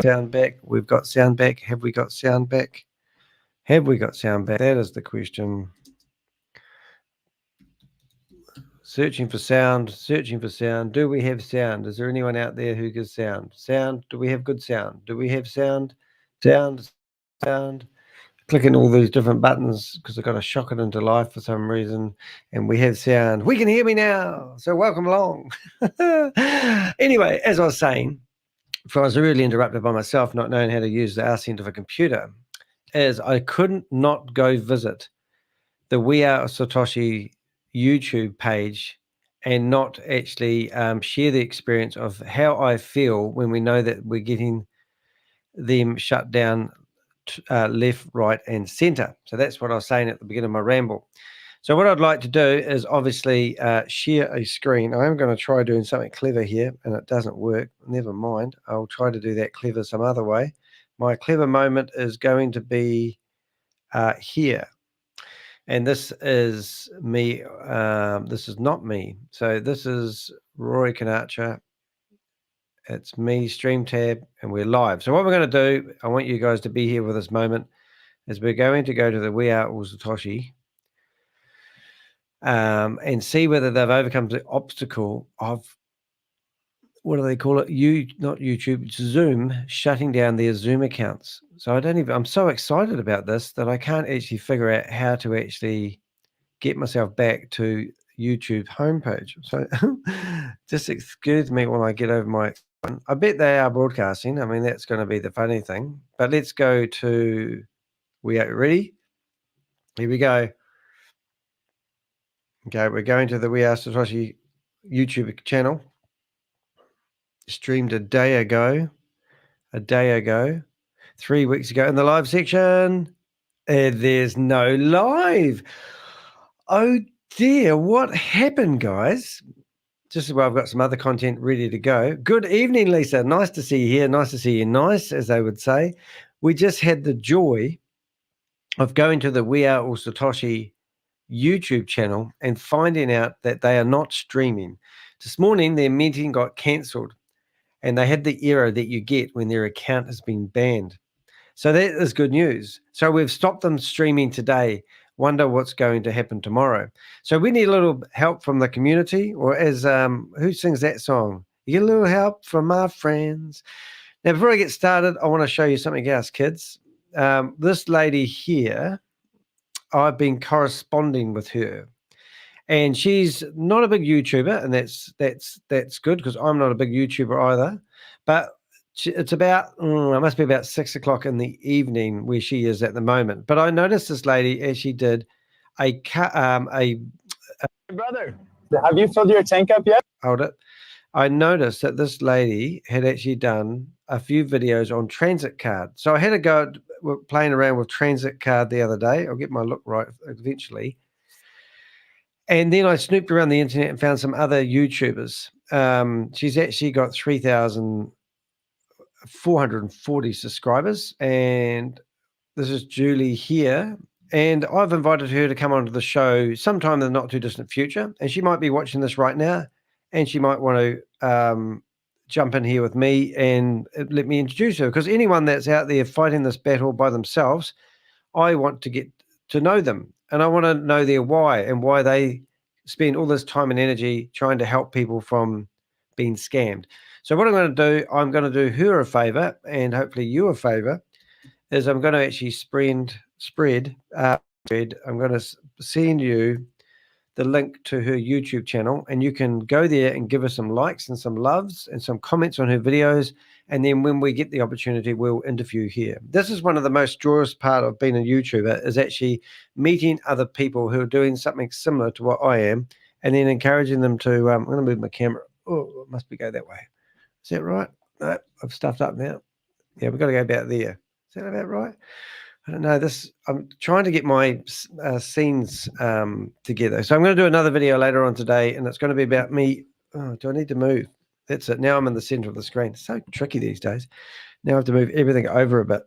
Sound back. We've got sound back. Have we got sound back? Have we got sound back? That is the question. Searching for sound, searching for sound. Do we have sound? Is there anyone out there who gives sound? Sound, do we have good sound? Do we have sound? Sound. Clicking all these different buttons because I've got to shock it into life for some reason. And we have sound. We can hear me now. So welcome along. Anyway, as I was saying, before I was really interrupted by myself not knowing how to use the arse end of a computer, is I couldn't not go visit the We Are Satoshi YouTube page and not actually share the experience of how I feel when we know that we're getting them shut down left, right, and center. So that's what I was saying at the beginning of my ramble. So what I'd like to do is obviously share a screen. I am going to try doing something clever here, and it doesn't work. Never mind. I'll try to do that clever some other way. My clever moment is going to be here. And this is me. This is not me. So this is Rory Kanacha. It's me, Stream Tab, and we're live. So what we're going to do, I want you guys to be here with this moment, is we're going to go to the We Are All Satoshi and see whether they've overcome the obstacle of, what do they call it? Not YouTube, it's Zoom shutting down their Zoom accounts. So I'm so excited about this that I can't actually figure out how to actually get myself back to YouTube homepage. So just excuse me while I get over my. I bet they are broadcasting. I mean, that's going to be the funny thing. But let's go to. We are ready. Here we go. Okay, we're going to the We Are Satoshi YouTube channel. Streamed a day ago, 3 weeks ago in the live section. There's no live. Oh dear, what happened, guys? Just as well, I've got some other content ready to go. Good evening, Lisa. Nice to see you here. Nice to see you. Nice, as they would say. We just had the joy of going to the We Are All Satoshi YouTube channel and finding out that they are not streaming. This morning, their meeting got cancelled, and they had the error that you get when their account has been banned. So that is good news. So we've stopped them streaming today. Wonder what's going to happen tomorrow. So we need a little help from the community, or as who sings that song? You get a little help from my friends. Now, before I get started, I want to show you something else, kids. This lady here, I've been corresponding with her, and she's not a big YouTuber, and that's good because I'm not a big YouTuber either. But it's about, it must be about 6 o'clock in the evening where she is at the moment. But I noticed this lady actually did brother, have you filled your tank up yet? Hold it. I noticed that this lady had actually done a few videos on Transit Card. So I had to go playing around with Transit Card the other day. I'll get my look right eventually. And then I snooped around the internet and found some other YouTubers. She's actually got 3,440 subscribers, and this is Julie here. And I've invited her to come onto the show sometime in the not too distant future. And she might be watching this right now, and she might want to jump in here with me and let me introduce her. Because anyone that's out there fighting this battle by themselves, I want to get to know them. And I want to know their why and why they spend all this time and energy trying to help people from being scammed. So what I'm going to do her a favor, and hopefully you a favor, is I'm going to actually spread. I'm going to send you the link to her YouTube channel, and you can go there and give her some likes and some loves and some comments on her videos. And then when we get the opportunity, we'll interview here. This is one of the most joyous part of being a YouTuber, is actually meeting other people who are doing something similar to what I am, and then encouraging them to, I'm going to move my camera. Oh, it must be go that way. Is that right? No, I've stuffed up now. Yeah, we've got to go about there. Is that about right? I don't know. I'm trying to get my scenes together. So I'm going to do another video later on today, and it's going to be about me. Oh, do I need to move? That's it. Now I'm in the center of the screen. It's so tricky these days. Now I have to move everything over a bit.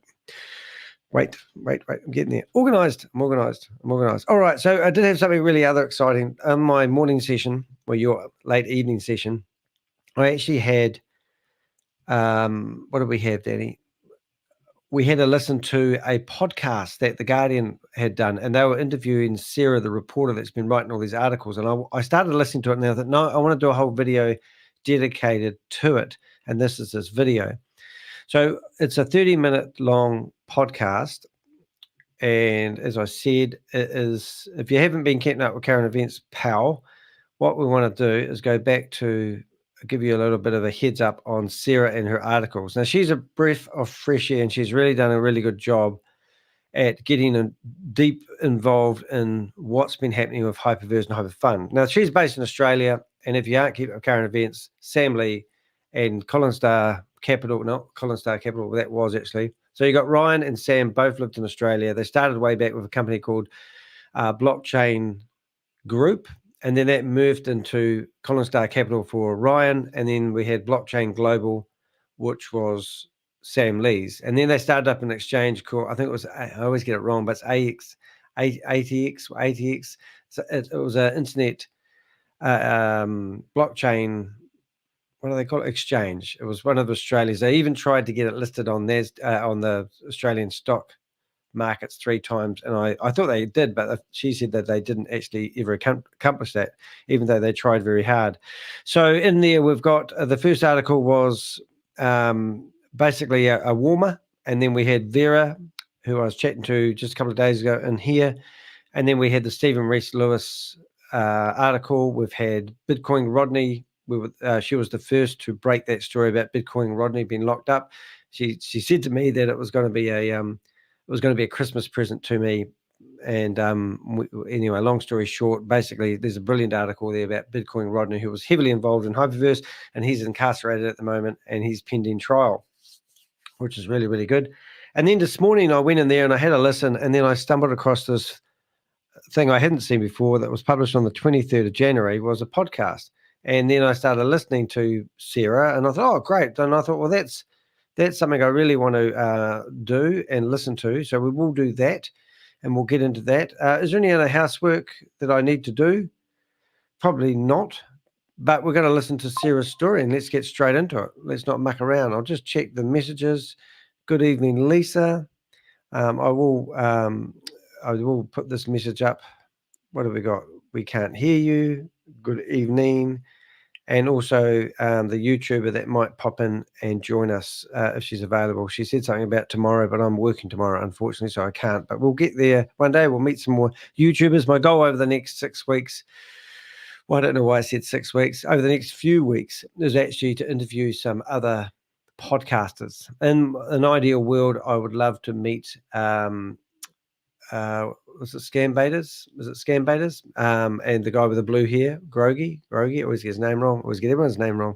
Wait. I'm getting there. I'm organized. All right. So I did have something really other exciting. My morning session, or your late evening session, I actually had what did we have, Danny? We had to listen to a podcast that The Guardian had done, and they were interviewing Sarah, the reporter that's been writing all these articles. And I started listening to it, and I thought, no, I want to do a whole video dedicated to it. And this is this video. So it's a 30-minute long podcast. And as I said, it is, if you haven't been keeping up with current events, pal, what we want to do is go back to give you a little bit of a heads up on Sarah and her articles. Now, she's a breath of fresh air, and she's really done a really good job at getting deep involved in what's been happening with HyperVerse and HyperFund. Now, she's based in Australia, and if you aren't keeping up with current events, Sam Lee and Colossal Capital, not Colossal Capital, that was actually. So you got Ryan and Sam, both lived in Australia. They started way back with a company called Blockchain Group, and then that moved into Colossal Capital for Ryan, and then we had Blockchain Global, which was Sam Lee's. And then they started up an exchange called, I think it was, I always get it wrong, but it's ATX. So it was an internet blockchain, what do they call it? Exchange. It was one of Australia's. They even tried to get it listed on on the Australian stock markets 3 times, and I thought they did, but she said that they didn't actually ever accomplish that, even though they tried very hard. So in there we've got the first article was basically a warmer, and then we had Vera, who I was chatting to just a couple of days ago in here, and then we had the Stephen Reese Lewis article. We've had Bitcoin Rodney. She was the first to break that story about Bitcoin Rodney being locked up. She said to me that it was going to be a Christmas present to me. And anyway, long story short, basically, there's a brilliant article there about Bitcoin Rodney, who was heavily involved in HyperVerse, and he's incarcerated at the moment, and he's pending trial, which is really, really good. And then this morning, I went in there and I had a listen, and then I stumbled across this thing I hadn't seen before that was published on the 23rd of January, was a podcast. And then I started listening to Sarah, and I thought, oh, great. And I thought, well, that's something I really want to do and listen to. So we will do that, and we'll get into that. Is there any other housework that I need to do? Probably not, but we're going to listen to Sarah's story, and let's get straight into it. Let's not muck around. I'll just check the messages. Good evening, Lisa. I will put this message up. What have we got? We can't hear you. Good evening. And also the YouTuber that might pop in and join us if she's available. She said something about tomorrow, but I'm working tomorrow, unfortunately, so I can't. But we'll get there one day. We'll meet some more YouTubers. My goal over the next 6 weeks, well, I don't know why I said 6 weeks, over the next few weeks is actually to interview some other podcasters. In an ideal world, I would love to meet was it Scam Baiters? Was it Scam Baiters? And the guy with the blue hair, Grogy. I always get his name wrong. I always get everyone's name wrong.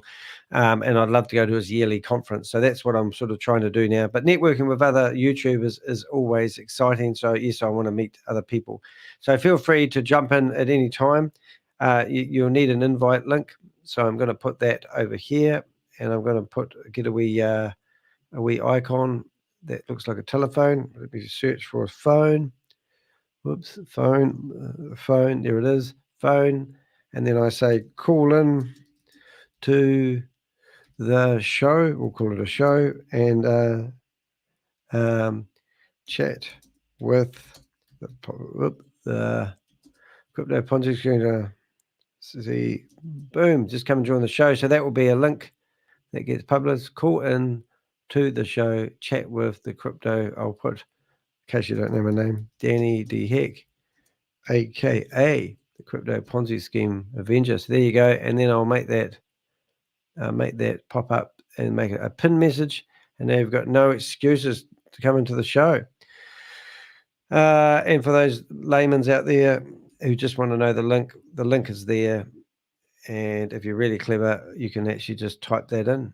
And I'd love to go to his yearly conference. So that's what I'm sort of trying to do now. But networking with other YouTubers is always exciting. So yes, I want to meet other people. So feel free to jump in at any time. You'll need an invite link. So I'm going to put that over here, and I'm going to get a wee icon that looks like a telephone. Let me search for a phone. Whoops, phone, there it is, phone. And then I say, call in to the show, we'll call it a show, and chat with the Crypto Ponzi Scheme. See, boom, just come and join the show. So that will be a link that gets published. Call in to the show, chat with the crypto. I'll put, in case you don't know my name, Danny D. Heck, aka the Crypto Ponzi Scheme Avenger. So there you go, and then I'll make that pop up and make it a pin message, and now you've got no excuses to come into the show. And for those layman's out there who just want to know the link is there, and if you're really clever, you can actually just type that in,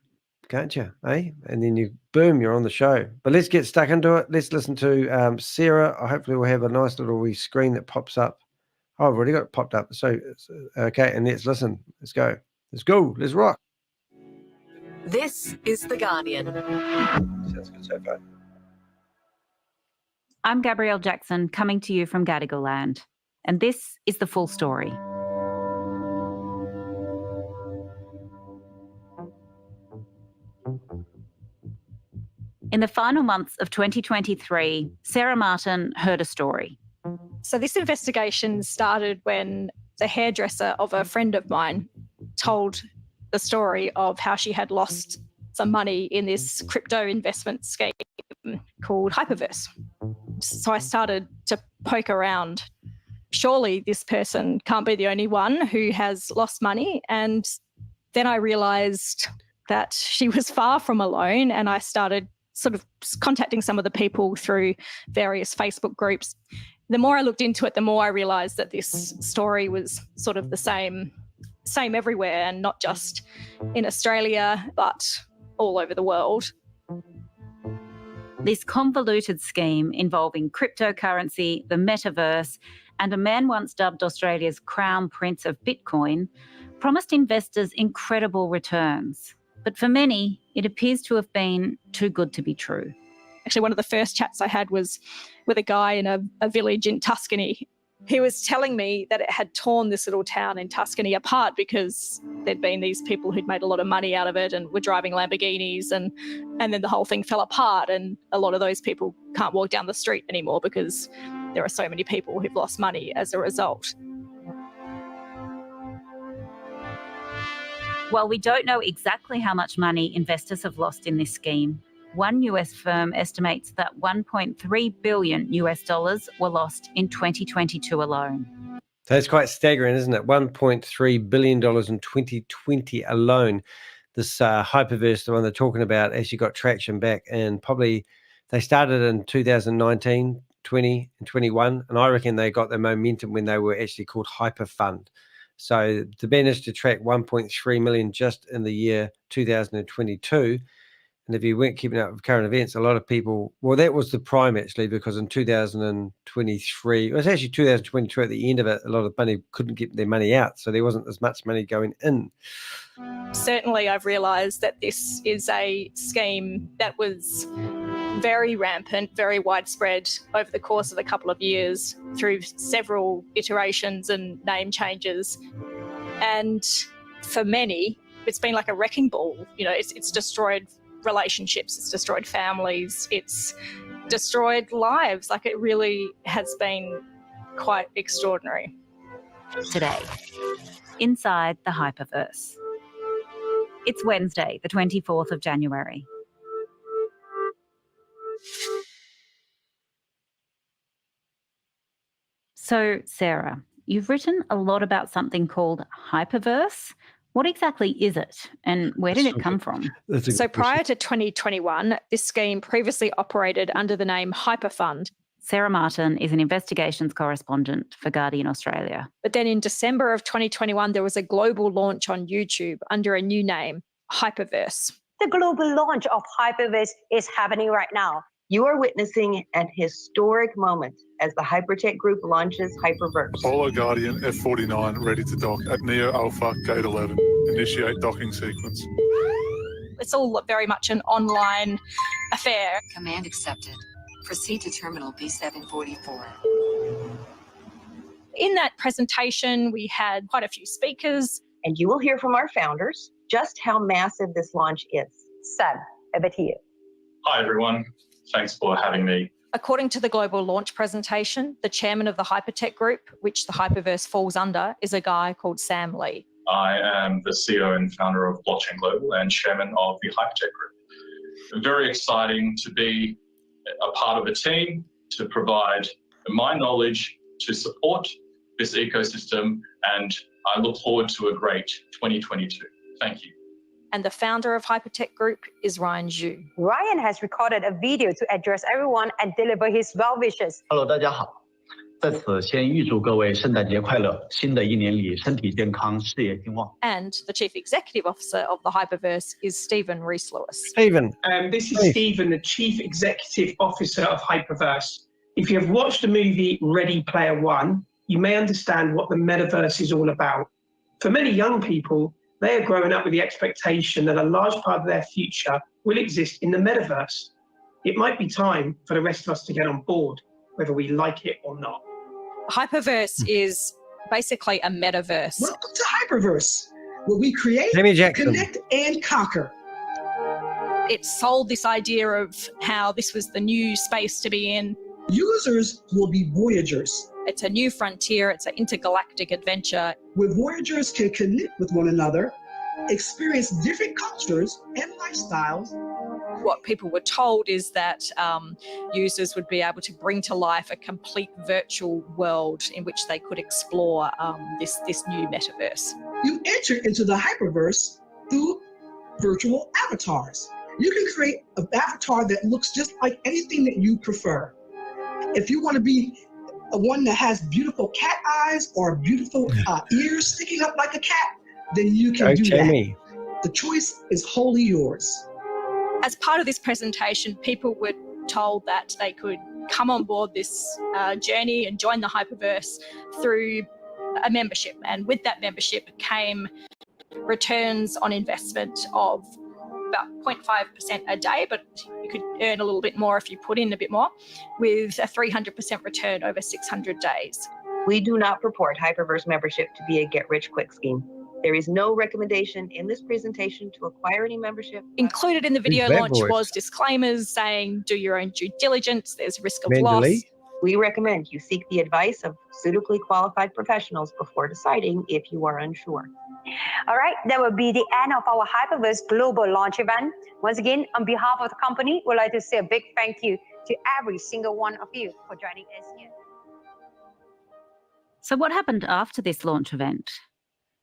can't you? And then you're on the show. But let's get stuck into it. Let's listen to Sarah. Hopefully we'll have a nice little wee screen that pops up. Oh, I've already got it popped up. So, okay, and let's listen. Let's go. Let's rock. This is The Guardian. Sounds good so far. I'm Gabrielle Jackson, coming to you from Gadigal Land, and this is the full story. In the final months of 2023, Sarah Martin heard a story. So this investigation started when the hairdresser of a friend of mine told the story of how she had lost some money in this crypto investment scheme called HyperVerse. So I started to poke around. Surely this person can't be the only one who has lost money. And then I realised that she was far from alone, and I started sort of contacting some of the people through various Facebook groups. The more I looked into it, the more I realised that this story was sort of the same everywhere, and not just in Australia, but all over the world. This convoluted scheme involving cryptocurrency, the metaverse, and a man once dubbed Australia's crown prince of Bitcoin promised investors incredible returns. But for many, it appears to have been too good to be true. Actually, one of the first chats I had was with a guy in a village in Tuscany. He was telling me that it had torn this little town in Tuscany apart because there'd been these people who'd made a lot of money out of it and were driving Lamborghinis, and then the whole thing fell apart, and a lot of those people can't walk down the street anymore because there are so many people who've lost money as a result. While we don't know exactly how much money investors have lost in this scheme, one US firm estimates that $1.3 billion were lost in 2022 alone. So it's quite staggering, isn't it? $1.3 billion in 2020 alone. This HyperVerse, the one they're talking about, actually got traction back, and probably they started in 2019, 20 and 21, and I reckon they got their momentum when they were actually called HyperFund. So to manage to track 1.3 million just in the year 2022, and if you weren't keeping up with current events, a lot of people, well, that was the prime actually, because in 2023, it was actually 2022 at the end of it, a lot of money couldn't get their money out. So there wasn't as much money going in. Certainly, I've realised that this is a scheme that was very rampant, very widespread over the course of a couple of years through several iterations and name changes. And for many, it's been like a wrecking ball. You know, it's destroyed relationships, it's destroyed families, it's destroyed lives. Like, it really has been quite extraordinary. Today, inside the HyperVerse. It's Wednesday, the 24th of January. So, Sarah, you've written a lot about something called HyperVerse. What exactly is it, and where did it come from? So prior to 2021, this scheme previously operated under the name HyperFund. Sarah Martin is an investigations correspondent for Guardian Australia. But then in December of 2021, there was a global launch on YouTube under a new name, HyperVerse. The global launch of HyperVerse is happening right now. You are witnessing an historic moment as the Hypertech Group launches HyperVerse. Apollo Guardian F-49 ready to dock at Neo Alpha Gate 11. Initiate docking sequence. It's all very much an online affair. Command accepted. Proceed to terminal B744. In that presentation, we had quite a few speakers. And you will hear from our founders just how massive this launch is. Sam, over to you. Hi, everyone. Thanks for having me. According to the global launch presentation, the chairman of the Hypertech Group, which the HyperVerse falls under, is a guy called Sam Lee. I am the CEO and founder of Blockchain Global and chairman of the Hypertech Group. Very exciting to be a part of a team to provide my knowledge to support this ecosystem, and I look forward to a great 2022. Thank you. And the founder of Hypertech Group is Ryan Zhu. Ryan has recorded a video to address everyone and deliver his well wishes. Hello， 大家好，在此先预祝各位圣诞节快乐，新的一年里身体健康，事业兴旺。 And the chief executive officer of the HyperVerse is Stephen Rees-Lewis. Stephen. This is Stephen, the chief executive officer of HyperVerse. If you have watched the movie Ready Player One, you may understand what the metaverse is all about. For many young people, they are growing up with the expectation that a large part of their future will exist in the metaverse. It might be time for the rest of us to get on board, whether we like it or not. HyperVerse is basically a metaverse. Welcome to HyperVerse, where we create, Jamie Jackson. connect, and conquer. It sold this idea of how this was the new space to be in. Users will be voyagers. It's a new frontier, it's an intergalactic adventure. Where voyagers can connect with one another, experience different cultures and lifestyles. What people were told is that users would be able to bring to life a complete virtual world in which they could explore this new metaverse. You enter into the HyperVerse through virtual avatars. You can create an avatar that looks just like anything that you prefer. If you want to be one that has beautiful cat eyes or beautiful ears sticking up like a cat, then you can do that. The choice is wholly yours. As part of this presentation, people were told that they could come on board this journey and join the HyperVerse through a membership. And with that membership came returns on investment of about 0.5% a day, but you could earn a little bit more if you put in a bit more, with a 300% return over 600 days. We do not purport HyperVerse membership to be a get-rich-quick scheme. There is no recommendation in this presentation to acquire any membership. Included in the video launch was disclaimers saying do your own due diligence, there's risk of loss. We recommend you seek the advice of suitably qualified professionals before deciding if you are unsure. All right, that will be the end of our HyperVerse Global Launch event. Once again, on behalf of the company, we'd like to say a big thank you to every single one of you for joining us here. So what happened after this launch event?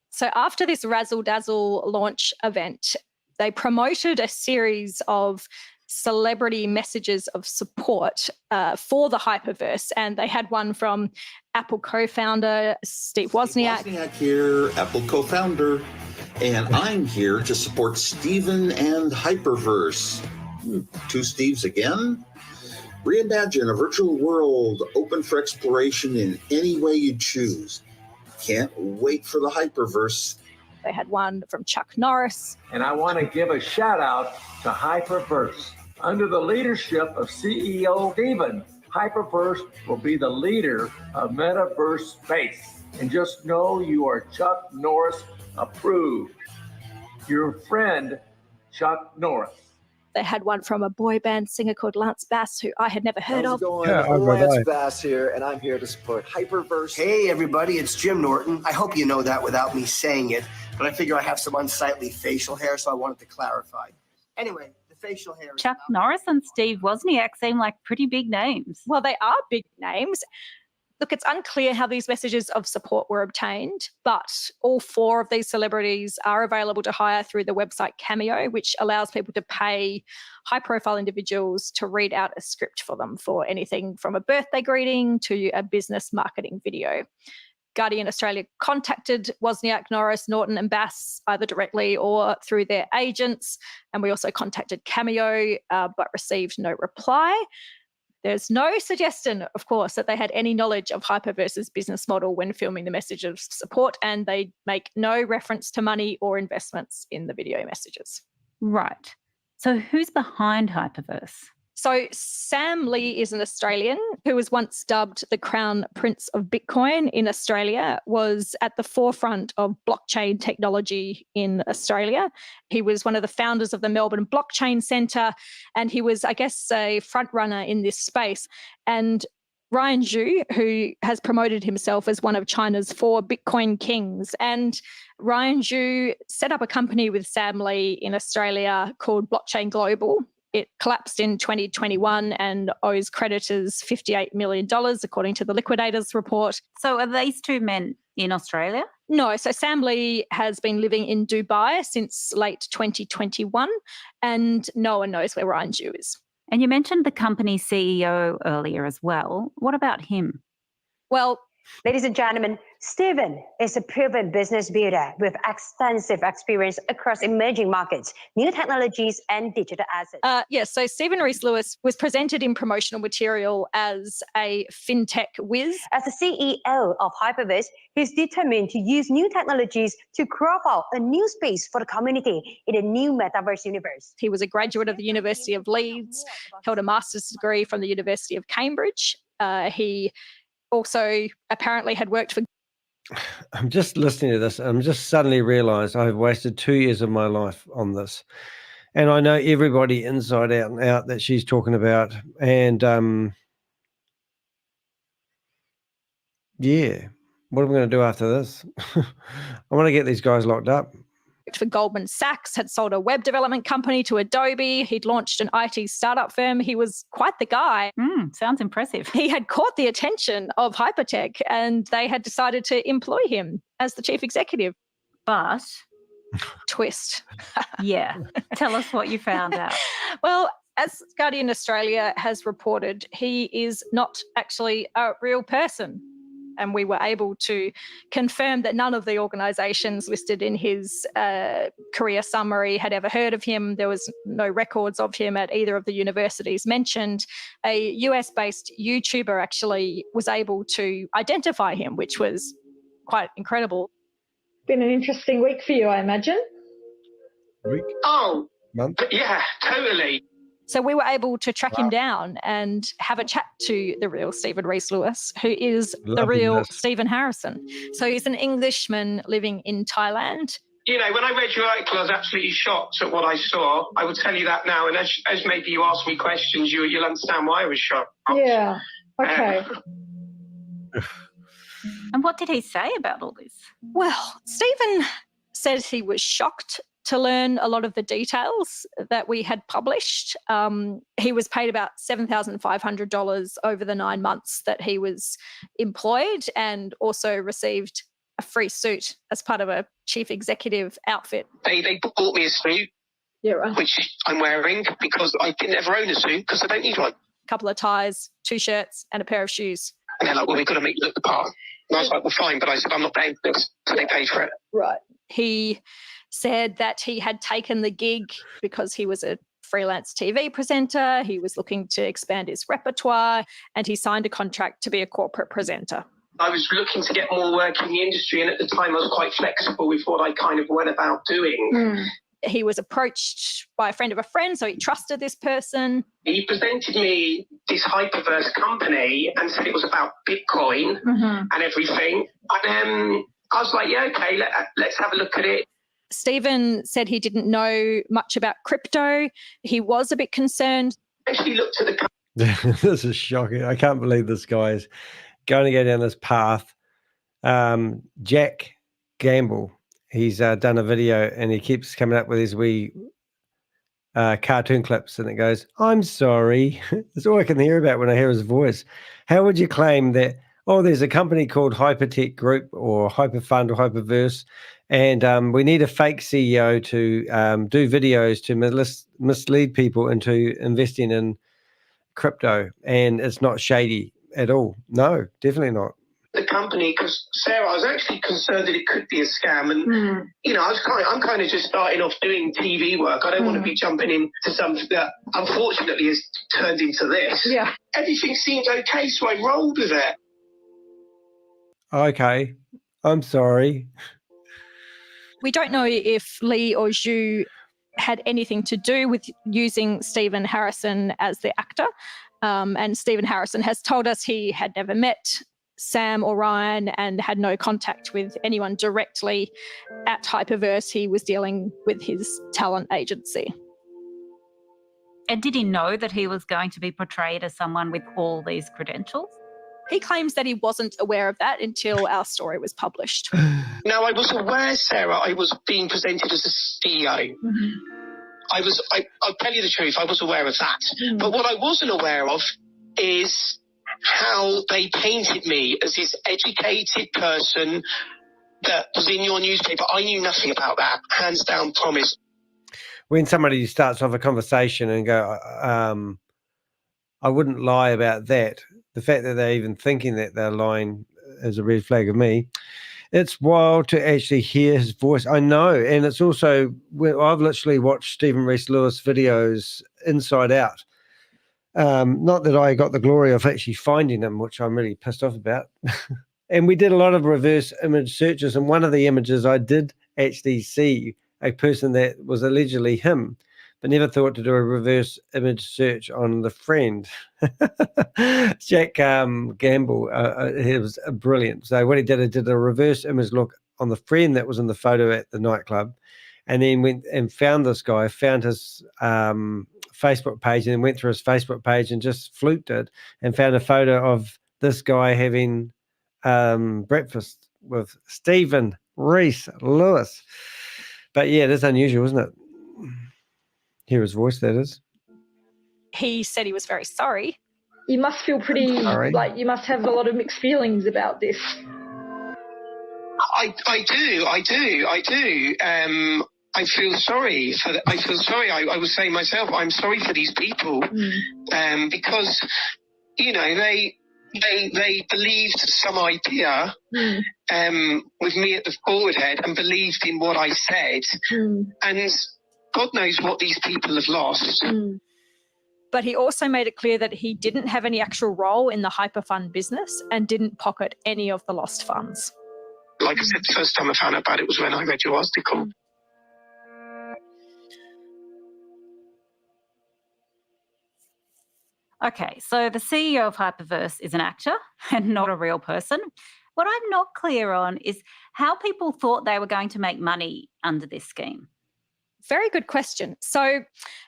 So after this razzle-dazzle launch event, they promoted a series of celebrity messages of support for the HyperVerse, and they had one from Apple co-founder Steve Wozniak. Steve Wozniak here, Apple co-founder, and I'm here to support Steven and HyperVerse. Two Steves again? Reimagine a virtual world open for exploration in any way you choose. Can't wait for the HyperVerse. They had one from Chuck Norris. And I want to give a shout out to HyperVerse. Under the leadership of CEO Steven, HyperVerse will be the leader of metaverse space. And just know you are Chuck Norris approved. Your friend, Chuck Norris. They had one from a boy band singer called Lance Bass, who I had never heard of. Lance Bass here, and I'm here to support HyperVerse. Hey, everybody, it's Jim Norton. I hope you know that without me saying it, but I figure I have some unsightly facial hair, so I wanted to clarify. Anyway, the facial hair is Chuck Norris and Steve Wozniak seem like pretty big names. Well, they are big names. Look, it's unclear how these messages of support were obtained, but all four of these celebrities are available to hire through the website Cameo, which allows people to pay high-profile individuals to read out a script for them for anything from a birthday greeting to a business marketing video. Guardian Australia contacted Wozniak, Norris, Norton and Bass either directly or through their agents, and we also contacted Cameo but received no reply. There's no suggestion, of course, that they had any knowledge of HyperVerse's business model when filming the message of support, and they make no reference to money or investments in the video messages. Right. So who's behind HyperVerse? So Sam Lee is an Australian who was once dubbed the Crown Prince of Bitcoin in Australia, was at the forefront of blockchain technology in Australia. He was one of the founders of the Melbourne Blockchain Centre, and he was, I guess, a front runner in this space. And Ryan Zhu, who has promoted himself as one of China's 4 Bitcoin kings. And Ryan Zhu set up a company with Sam Lee in Australia called Blockchain Global. It collapsed in 2021 and owes creditors $58 million, according to the Liquidators report. So are these two men in Australia? No. So Sam Lee has been living in Dubai since late 2021, and no one knows where Ryan Zhu is. And you mentioned the company's CEO earlier as well. What about him? Well, ladies and gentlemen, Steven is a proven business builder with extensive experience across emerging markets, new technologies, and digital assets. Yes, so Stephen Rees-Lewis was presented in promotional material as a fintech whiz. As the CEO of HyperVerse, he's determined to use new technologies to carve out a new space for the community in a new metaverse universe. He was a graduate of the University of Leeds, held a master's degree from the University of Cambridge. He also apparently had worked for... I'm just listening to this. I'm just suddenly realized I've wasted 2 years of my life on this. And I know everybody inside out and out that she's talking about. And yeah, what am I going to do after this? I want to get these guys locked up. For Goldman Sachs, had sold a web development company to Adobe. He'd launched an IT startup firm. He was quite the guy. Sounds impressive. He had caught the attention of Hypertech, and they had decided to employ him as the chief executive. But twist. Yeah. Tell us what you found out. Well, as Guardian Australia has reported, he is not actually a real person. And we were able to confirm that none of the organisations listed in his career summary had ever heard of him. There was no records of him at either of the universities mentioned. A US-based YouTuber actually was able to identify him, which was quite incredible. Been an interesting week for you, I imagine. Week? Oh, month? Yeah, totally. So we were able to track him down and have a chat to the real Stephen Rees-Lewis, who is the real Stephen Harrison. So he's an Englishman living in Thailand. You know, when I read your article, I was absolutely shocked at what I saw. I will tell you that now. And as maybe you ask me questions, you'll understand why I was shocked. Yeah, okay. And what did he say about all this? Well, Stephen said he was shocked to learn a lot of the details that we had published. He was paid about $7,500 over the 9 months that he was employed, and also received a free suit as part of a chief executive outfit. They bought me a suit, which I'm wearing because I didn't ever own a suit because I don't need one. A couple of ties, 2 shirts, and a pair of shoes. And they're like, well, we've got to make you look the part. And I was like, well, fine. But I said, I'm not paying for this. So they paid for it. Right. He said that he had taken the gig because he was a freelance TV presenter. He was looking to expand his repertoire, and he signed a contract to be a corporate presenter. I was looking to get more work in the industry, and at the time I was quite flexible with what I kind of went about doing. He was approached by a friend of a friend, so he trusted this person. He presented me this HyperVerse company and said it was about Bitcoin and everything. And I was like, yeah, okay, let's have a look at it. Stephen said he didn't know much about crypto. He was a bit concerned. Actually looked at the This is shocking. I can't believe this guy's going to go down this path. Jack Gamble, he's done a video and he keeps coming up with his wee cartoon clips, and it goes, I'm sorry. That's all I can hear about when I hear his voice. How would you claim that, oh, there's a company called Hypertech Group or Hyperfund or HyperVerse, and we need a fake CEO to do videos to mislead people into investing in crypto, and it's not shady at all? No, definitely not. The company, because Sarah, I was actually concerned that it could be a scam, and you know, I'm kind of just starting off doing TV work. I don't want to be jumping into something that unfortunately has turned into this. Yeah, everything seemed okay, so I rolled with it. Okay, I'm sorry. We don't know if Lee or Zhu had anything to do with using Stephen Harrison as the actor. And Stephen Harrison has told us he had never met Sam or Ryan and had no contact with anyone directly at HyperVerse. He was dealing with his talent agency. And did he know that he was going to be portrayed as someone with all these credentials? He claims that he wasn't aware of that until our story was published. No, I was aware, Sarah, I was being presented as a CEO. I'll tell you the truth, I was aware of that. But what I wasn't aware of is how they painted me as this educated person that was in your newspaper. I knew nothing about that, hands down, promise. When somebody starts off a conversation and go, I wouldn't lie about that, the fact that they're even thinking that they're lying is a red flag of me. It's wild to actually hear his voice. I know. And it's also, I've literally watched Stephen Rees-Lewis videos inside out. Not that I got the glory of actually finding him, which I'm really pissed off about. And we did a lot of reverse image searches. And one of the images I did actually see a person that was allegedly him, but never thought to do a reverse image search on the friend. Jack Gamble, he was brilliant. So what he did a reverse image look on the friend that was in the photo at the nightclub, and then went and found this guy, found his Facebook page, and then went through his Facebook page and just fluked it and found a photo of this guy having breakfast with Stephen Reese Lewis. But yeah, that's unusual, isn't it? Hear his voice, that is. He said he was very sorry. You must feel pretty, Sorry. like you must have a lot of mixed feelings about this. I do. I feel sorry for I feel sorry. I was saying myself, I'm sorry for these people, because they believed some idea with me at the forward head and believed in what I said, and God knows what these people have lost. But he also made it clear that he didn't have any actual role in the hyperfund business and didn't pocket any of the lost funds. Like I said, the first time I found out about it was when I read your article. Okay, so the CEO of HyperVerse is an actor and not a real person. What I'm not clear on is how people thought they were going to make money under this scheme. Very good question. So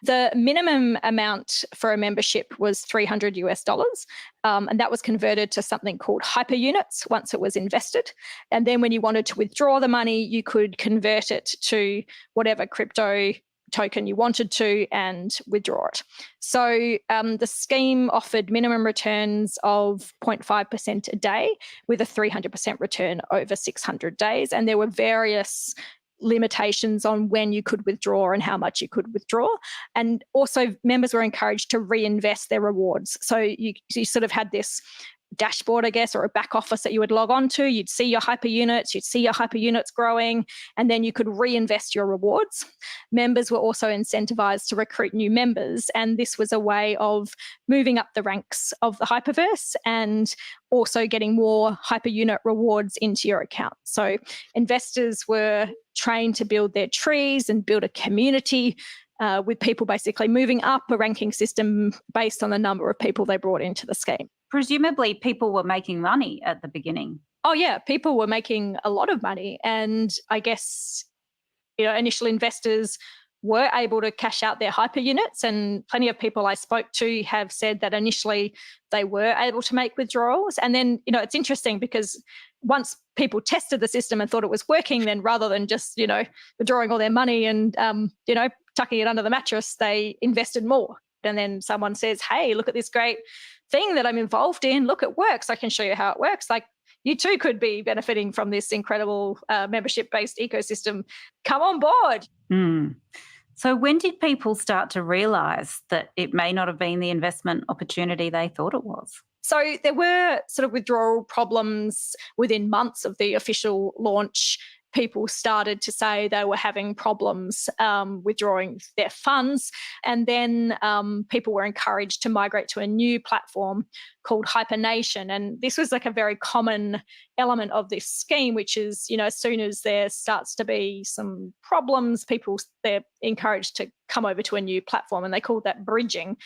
the minimum amount for a membership was $300 and that was converted to something called hyper units once it was invested. And then when you wanted to withdraw the money, you could convert it to whatever crypto token you wanted to and withdraw it. So the scheme offered minimum returns of 0.5% a day with a 300% return over 600 days. And there were various limitations on when you could withdraw and how much you could withdraw. And also members were encouraged to reinvest their rewards. So you sort of had this dashboard, I guess, or a back office that you would log on to. You'd see your hyper units, growing, and then you could reinvest your rewards. Members were also incentivized to recruit new members, and this was a way of moving up the ranks of the HyperVerse and also getting more hyper unit rewards into your account. So investors were trained to build their trees and build a community with people basically moving up a ranking system based on the number of people they brought into the scheme. Presumably people were making money at the beginning. Oh yeah, people were making a lot of money. And I guess, initial investors were able to cash out their hyper units, and plenty of people I spoke to have said that initially they were able to make withdrawals. And then, it's interesting because once people tested the system and thought it was working, then rather than just, withdrawing all their money and, tucking it under the mattress, they invested more. And then someone says, hey, look at this great thing that I'm involved in. Look, it works. I can show you how it works. Like, you too could be benefiting from this incredible membership-based ecosystem. Come on board. So when did people start to realise that it may not have been the investment opportunity they thought it was? So there were sort of withdrawal problems within months of the official launch. People started to say they were having problems withdrawing their funds. And then people were encouraged to migrate to a new platform called HyperNation. And this was like a very common element of this scheme, which is, as soon as there starts to be some problems, they're encouraged to come over to a new platform, and they called that bridging.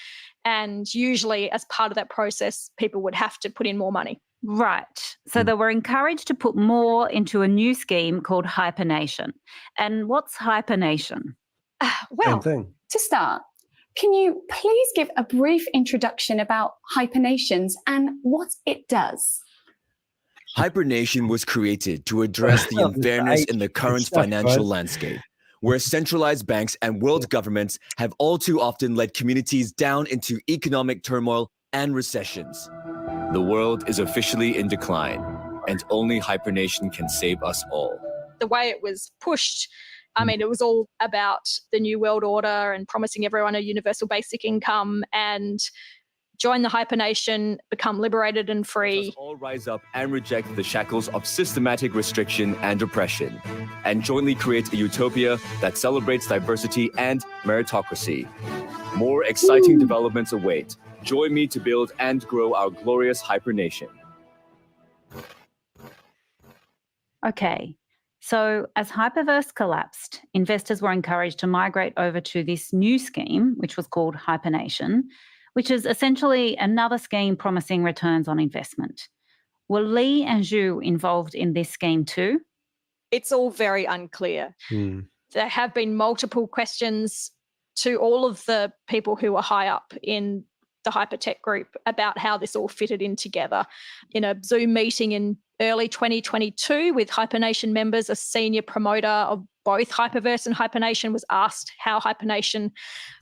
And usually as part of that process, people would have to put in more money. Right. So they were encouraged to put more into a new scheme called HyperNation. And what's HyperNation? Well, to start, can you please give a brief introduction about HyperNations and what it does? HyperNation was created to address the unfairness in the current financial landscape, where centralized banks and world governments have all too often led communities down into economic turmoil and recessions. The world is officially in decline, and only HyperNation can save us all. The way it was pushed, it was all about the New World Order and promising everyone a universal basic income and join the HyperNation, become liberated and free. Let us all rise up and reject the shackles of systematic restriction and oppression, and jointly create a utopia that celebrates diversity and meritocracy. More exciting developments await. Join me to build and grow our glorious HyperNation. Okay, so as HyperVerse collapsed, investors were encouraged to migrate over to this new scheme, which was called HyperNation, which is essentially another scheme promising returns on investment. Were Lee and Zhu involved in this scheme too? It's all very unclear. There have been multiple questions to all of the people who were high up in the hypertech group about how this all fitted in together. In a Zoom meeting in early 2022 with HyperNation members, a senior promoter of both HyperVerse and HyperNation was asked how HyperNation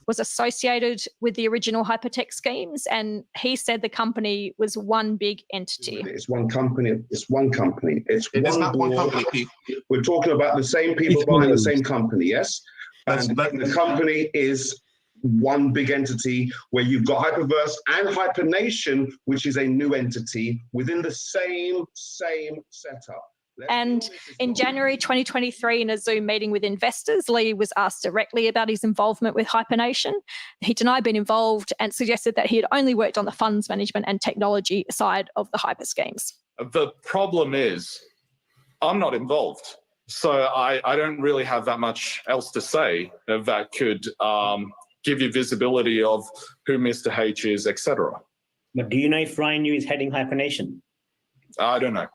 was associated with the original hypertech schemes, and he said the company was one big entity. It's one company. It's one company. It's It is one not one board. company. We're talking about the same people buying the same company, yes? And the company is one big entity where you've got HyperVerse and HyperNation, which is a new entity within the same setup. And in January 2023, in a Zoom meeting with investors, Lee was asked directly about his involvement with HyperNation. He denied being involved and suggested that he had only worked on the funds management and technology side of the hyper schemes. The problem is I'm not involved. So I don't really have that much else to say that could give you visibility of who Mr. H is, etc. But do you know if Ryan New is heading HyperNation? I don't know.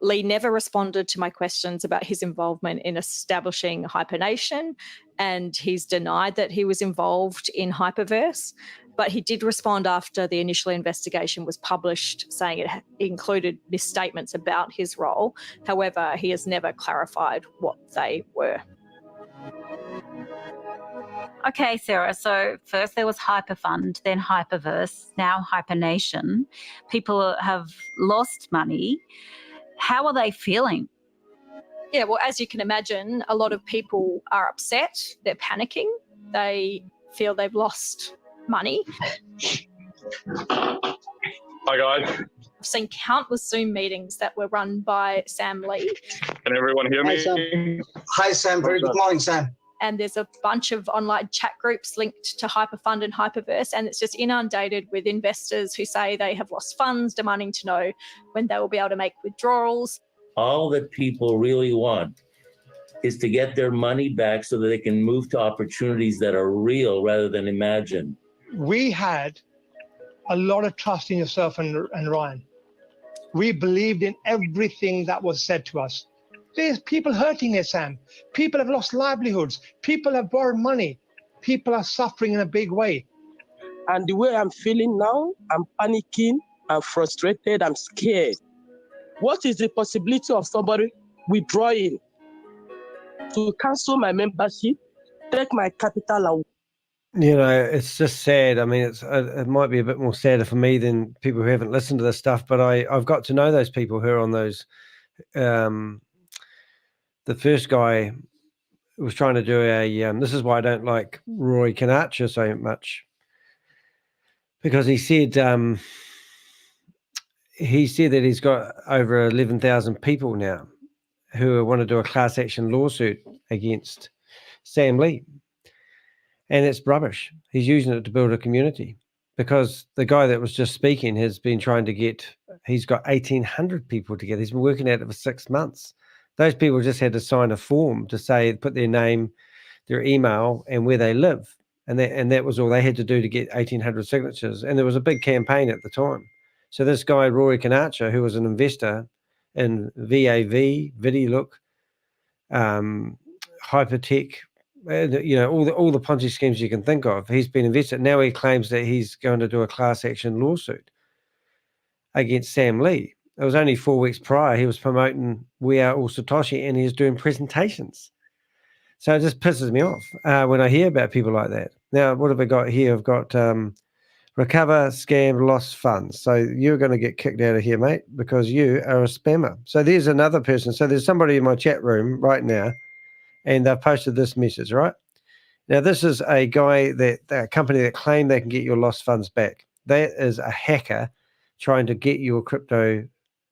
Lee never responded to my questions about his involvement in establishing HyperNation, and he's denied that he was involved in HyperVerse. But he did respond after the initial investigation was published, saying it included misstatements about his role. However, he has never clarified what they were. Okay, Sarah, so first there was Hyperfund, then HyperVerse, now HyperNation. People have lost money. How are they feeling? Yeah, well, as you can imagine, a lot of people are upset. They're panicking. They feel they've lost money. Hi, guys. I've seen countless Zoom meetings that were run by Sam Lee. Can everyone hear me? Hi, Sam. Hi, Sam. Very good morning, Sam. And there's a bunch of online chat groups linked to Hyperfund and HyperVerse, and it's just inundated with investors who say they have lost funds, demanding to know when they will be able to make withdrawals. All that people really want is to get their money back so that they can move to opportunities that are real rather than imagined. We had a lot of trust in yourself and Ryan. We believed in everything that was said to us. There's people hurting here, Sam. People have lost livelihoods. People have borrowed money. People are suffering in a big way. And the way I'm feeling now, I'm panicking, I'm frustrated, I'm scared. What is the possibility of somebody withdrawing to cancel my membership, take my capital away? You know, it's just sad. I mean, it might be a bit more sadder for me than people who haven't listened to this stuff, but I've got to know those people who are on those. The first guy was trying to do this is why I don't like Roy Kanacha so much, because he said that he's got over 11,000 people now who want to do a class action lawsuit against Sam Lee. And it's rubbish. He's using it to build a community, because the guy that was just speaking has been trying to he's got 1,800 people together. He's been working at it for 6 months. Those people just had to sign a form to say, put their name, their email, and where they live. And that was all they had to do to get 1,800 signatures. And there was a big campaign at the time. So this guy, Rory Kanacha, who was an investor in VAV, VidiLook, Hypertech, you know, all the Ponzi schemes you can think of, he's been invested. Now he claims that he's going to do a class action lawsuit against Sam Lee. It was only 4 weeks prior. He was promoting We Are All Satoshi, and he was doing presentations. So it just pisses me off when I hear about people like that. Now, what have I got here? I've got recover, scam, lost funds. So you're going to get kicked out of here, mate, because you are a spammer. So there's another person. So there's somebody in my chat room right now, and they've posted this message, right? Now, this is a guy, a company that claimed they can get your lost funds back. That is a hacker trying to get your crypto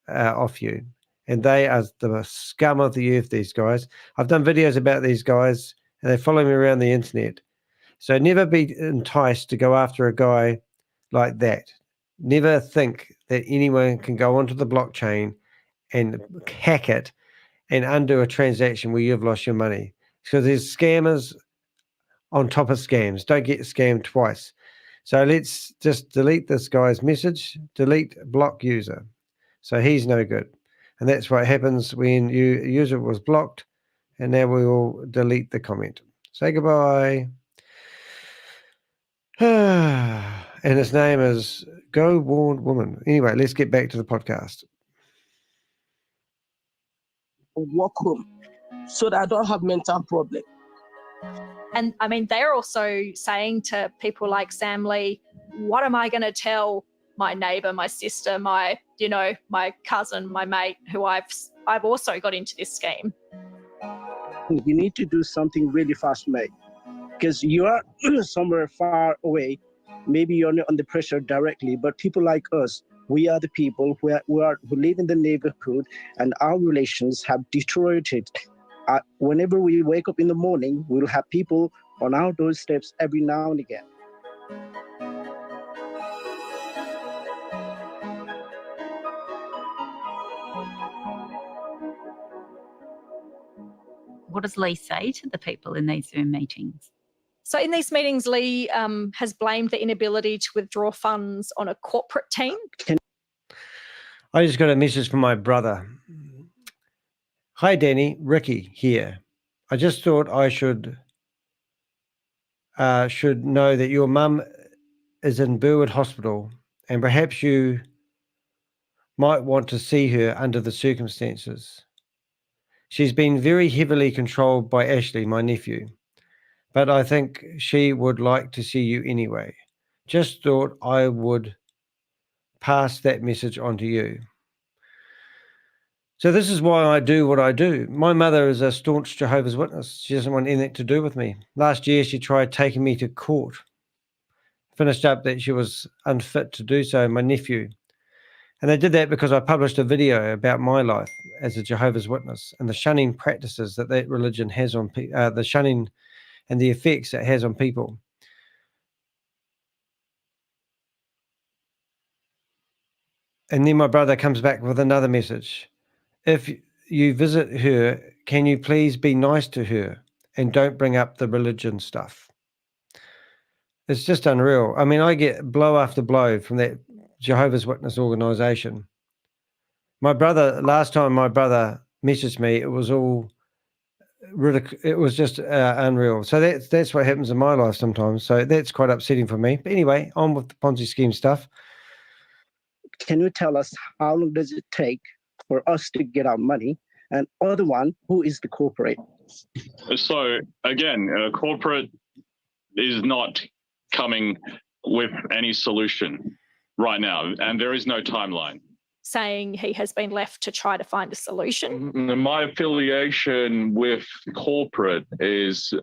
off you. And they are the scum of the earth, these guys. I've done videos about these guys, and they follow me around the internet. So never be enticed to go after a guy like that. Never think that anyone can go onto the blockchain and hack it and undo a transaction where you've lost your money. Because there's scammers on top of scams. Don't get scammed twice. So let's just delete this guy's message, delete block user. So he's no good. And that's what happens when user was blocked And now we will delete the comment. Say goodbye. And his name is Go Warned Woman. Anyway, let's get back to the podcast. Walk home so that I don't have mental problem. And I mean, they're also saying to people like Sam Lee, what am I going to tell my neighbor, my sister, my cousin, my mate, who I've also got into this scheme? You need to do something really fast, mate, because you are somewhere far away. Maybe you're not under pressure directly, but people like us, we are the people who live in the neighborhood, and our relations have deteriorated. Whenever we wake up in the morning, we'll have people on our doorsteps every now and again. What does Lee say to the people in these Zoom meetings? So in these meetings, Lee has blamed the inability to withdraw funds on a corporate team. I just got a message from my brother. Hi, Danny. Ricky here. I just thought I should know that your mum is in Burwood Hospital, and perhaps you might want to see her under the circumstances. She's been very heavily controlled by Ashley, my nephew, but I think she would like to see you anyway. Just thought I would pass that message on to you. So this is why I do what I do. My mother is a staunch Jehovah's Witness. She doesn't want anything to do with me. Last year, she tried taking me to court. Finished up that she was unfit to do so, my nephew. And they did that because I published a video about my life as a Jehovah's Witness and the shunning practices that religion has on people, the shunning and the effects it has on people. And then my brother comes back with another message. If you visit her, can you please be nice to her and don't bring up the religion stuff? It's just unreal. I mean, I get blow after blow from that Jehovah's Witness organization. Last time my brother messaged me, it was all it was just unreal. So that's what happens in my life sometimes. So that's quite upsetting for me. But anyway, on with the Ponzi scheme stuff. Can you tell us how long does it take for us to get our money? And other one, who is the corporate? So again, corporate is not coming with any solution right now, and there is no timeline. Saying he has been left to try to find a solution. My affiliation with corporate is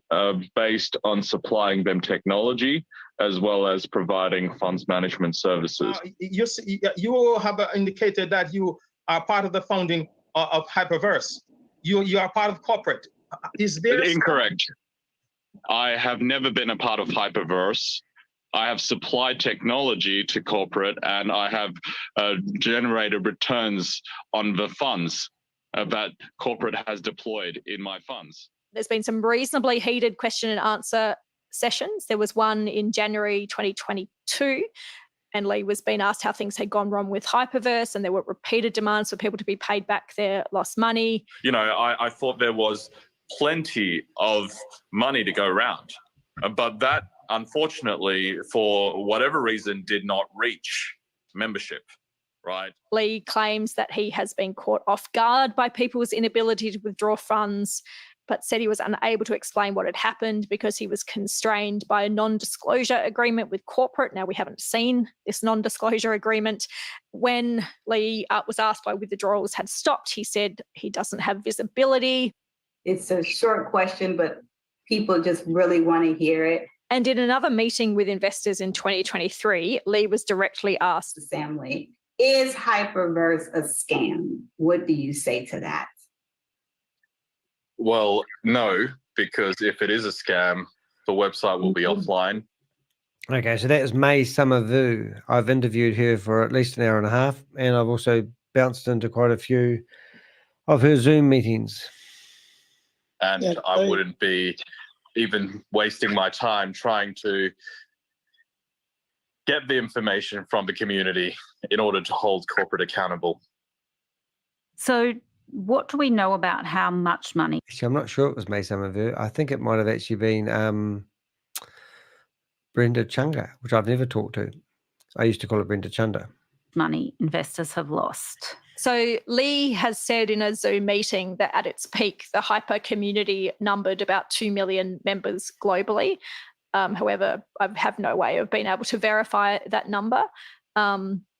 based on supplying them technology as well as providing funds management services. You have indicated that you are part of the founding of HyperVerse. You are part of corporate. Is there incorrect? I have never been a part of HyperVerse. I have supplied technology to corporate, and I have generated returns on the funds that corporate has deployed in my funds. There's been some reasonably heated question and answer sessions. There was one in January 2022, and Lee was being asked how things had gone wrong with HyperVerse, and there were repeated demands for people to be paid back their lost money. You know, I thought there was plenty of money to go around, but that, unfortunately, for whatever reason, did not reach membership, right? Lee claims that he has been caught off guard by people's inability to withdraw funds, but said he was unable to explain what had happened because he was constrained by a non-disclosure agreement with corporate. Now, we haven't seen this non-disclosure agreement. When Lee was asked why withdrawals had stopped, he said he doesn't have visibility. It's a short question, but people just really want to hear it. And in another meeting with investors in 2023, Lee was directly asked, Sam Lee, is HyperVerse a scam? What do you say to that? Well, no, because if it is a scam, the website will be offline. Okay, so that is May Summervu. I've interviewed her for at least an hour and a half, and I've also bounced into quite a few of her Zoom meetings. And I wouldn't be even wasting my time trying to get the information from the community in order to hold corporate accountable. So What do we know about how much money? Actually, I'm not sure it was May Summerville. I think it might have actually been Brenda Chunga, which I've never talked to. I used to call it Brenda Chunda. Money investors have lost. So Lee has said in a Zoom meeting that at its peak, the hyper community numbered about 2 million members globally. However, I have no way of being able to verify that number.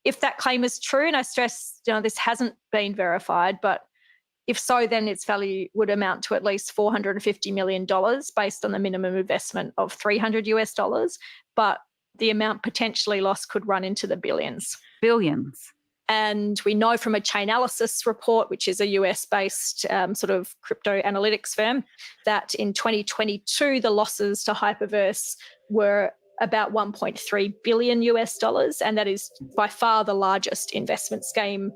If that claim is true, and I stress, this hasn't been verified, but if so, then its value would amount to at least $450 million based on the minimum investment of $300. But the amount potentially lost could run into the billions. Billions. And we know from a Chainalysis report, which is a US-based sort of crypto analytics firm, that in 2022, the losses to HyperVerse were about $1.3 billion US, and that is by far the largest investment scheme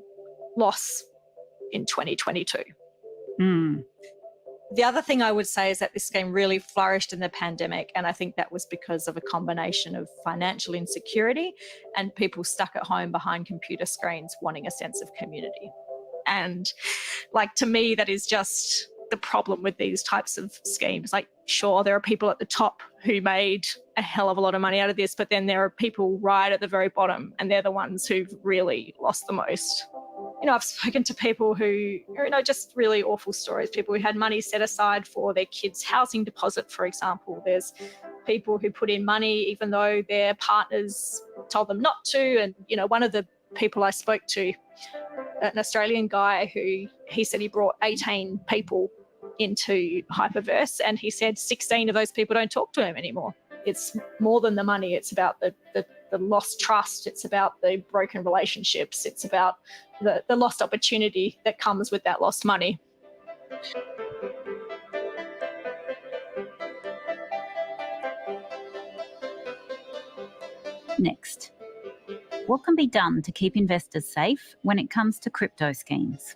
loss in 2022. The other thing I would say is that this scheme really flourished in the pandemic, and I think that was because of a combination of financial insecurity and people stuck at home behind computer screens wanting a sense of community. And to me, that is just the problem with these types of schemes. Sure, there are people at the top who made a hell of a lot of money out of this, but then there are people right at the very bottom, and they're the ones who've really lost the most. I've spoken to people who, just really awful stories, people who had money set aside for their kids' housing deposit, for example. There's people who put in money even though their partners told them not to. And, one of the people I spoke to, an Australian guy who he said he brought 18 people into HyperVerse, and he said 16 of those people don't talk to him anymore. It's more than the money. It's about the lost trust. It's about the broken relationships. It's about the lost opportunity that comes with that lost money. Next, what can be done to keep investors safe when it comes to crypto schemes?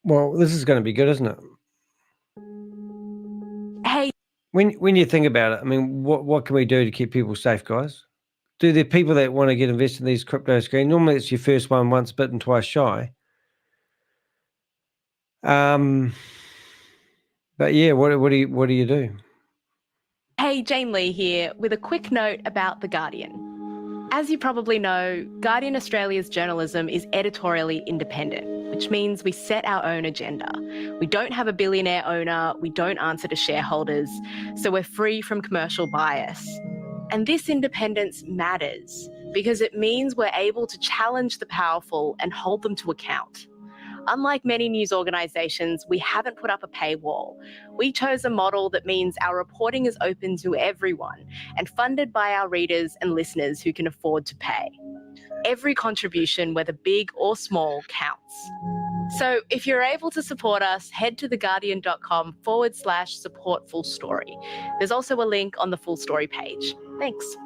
Well, this is going to be good, isn't it? Hey. When you think about it, I mean, what can we do to keep people safe, guys? Do the people that want to get invested in these crypto schemes, normally it's your first one, once bitten, twice shy. But yeah, what do you do? Hey, Jane Lee here with a quick note about The Guardian. As you probably know, Guardian Australia's journalism is editorially independent, which means we set our own agenda. We don't have a billionaire owner, we don't answer to shareholders, so we're free from commercial bias. And this independence matters because it means we're able to challenge the powerful and hold them to account. Unlike many news organisations, we haven't put up a paywall. We chose a model that means our reporting is open to everyone and funded by our readers and listeners who can afford to pay. Every contribution, whether big or small, counts. So if you're able to support us, head to theguardian.com/support full story. There's also a link on the full story page. Thanks.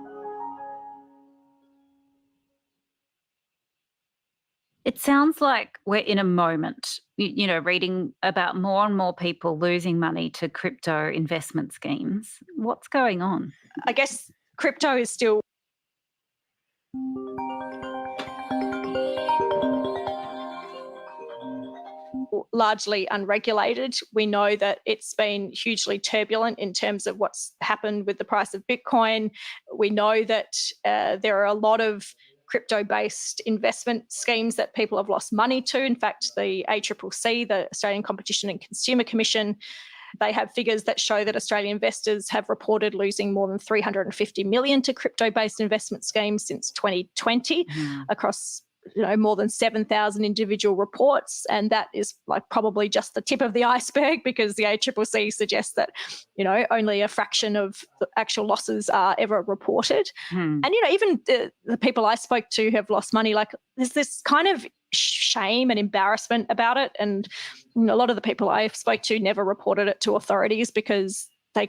It sounds like we're in a moment, reading about more and more people losing money to crypto investment schemes. What's going on? I guess crypto is still largely unregulated. We know that it's been hugely turbulent in terms of what's happened with the price of Bitcoin. We know that there are a lot of crypto-based investment schemes that people have lost money to. In fact, the ACCC, the Australian Competition and Consumer Commission, they have figures that show that Australian investors have reported losing more than $350 million to crypto-based investment schemes since 2020 across more than 7,000 individual reports. And that is probably just the tip of the iceberg, because the ACCC suggests that, only a fraction of the actual losses are ever reported. And, even the people I spoke to who have lost money, there's this kind of shame and embarrassment about it. And a lot of the people I spoke to never reported it to authorities because they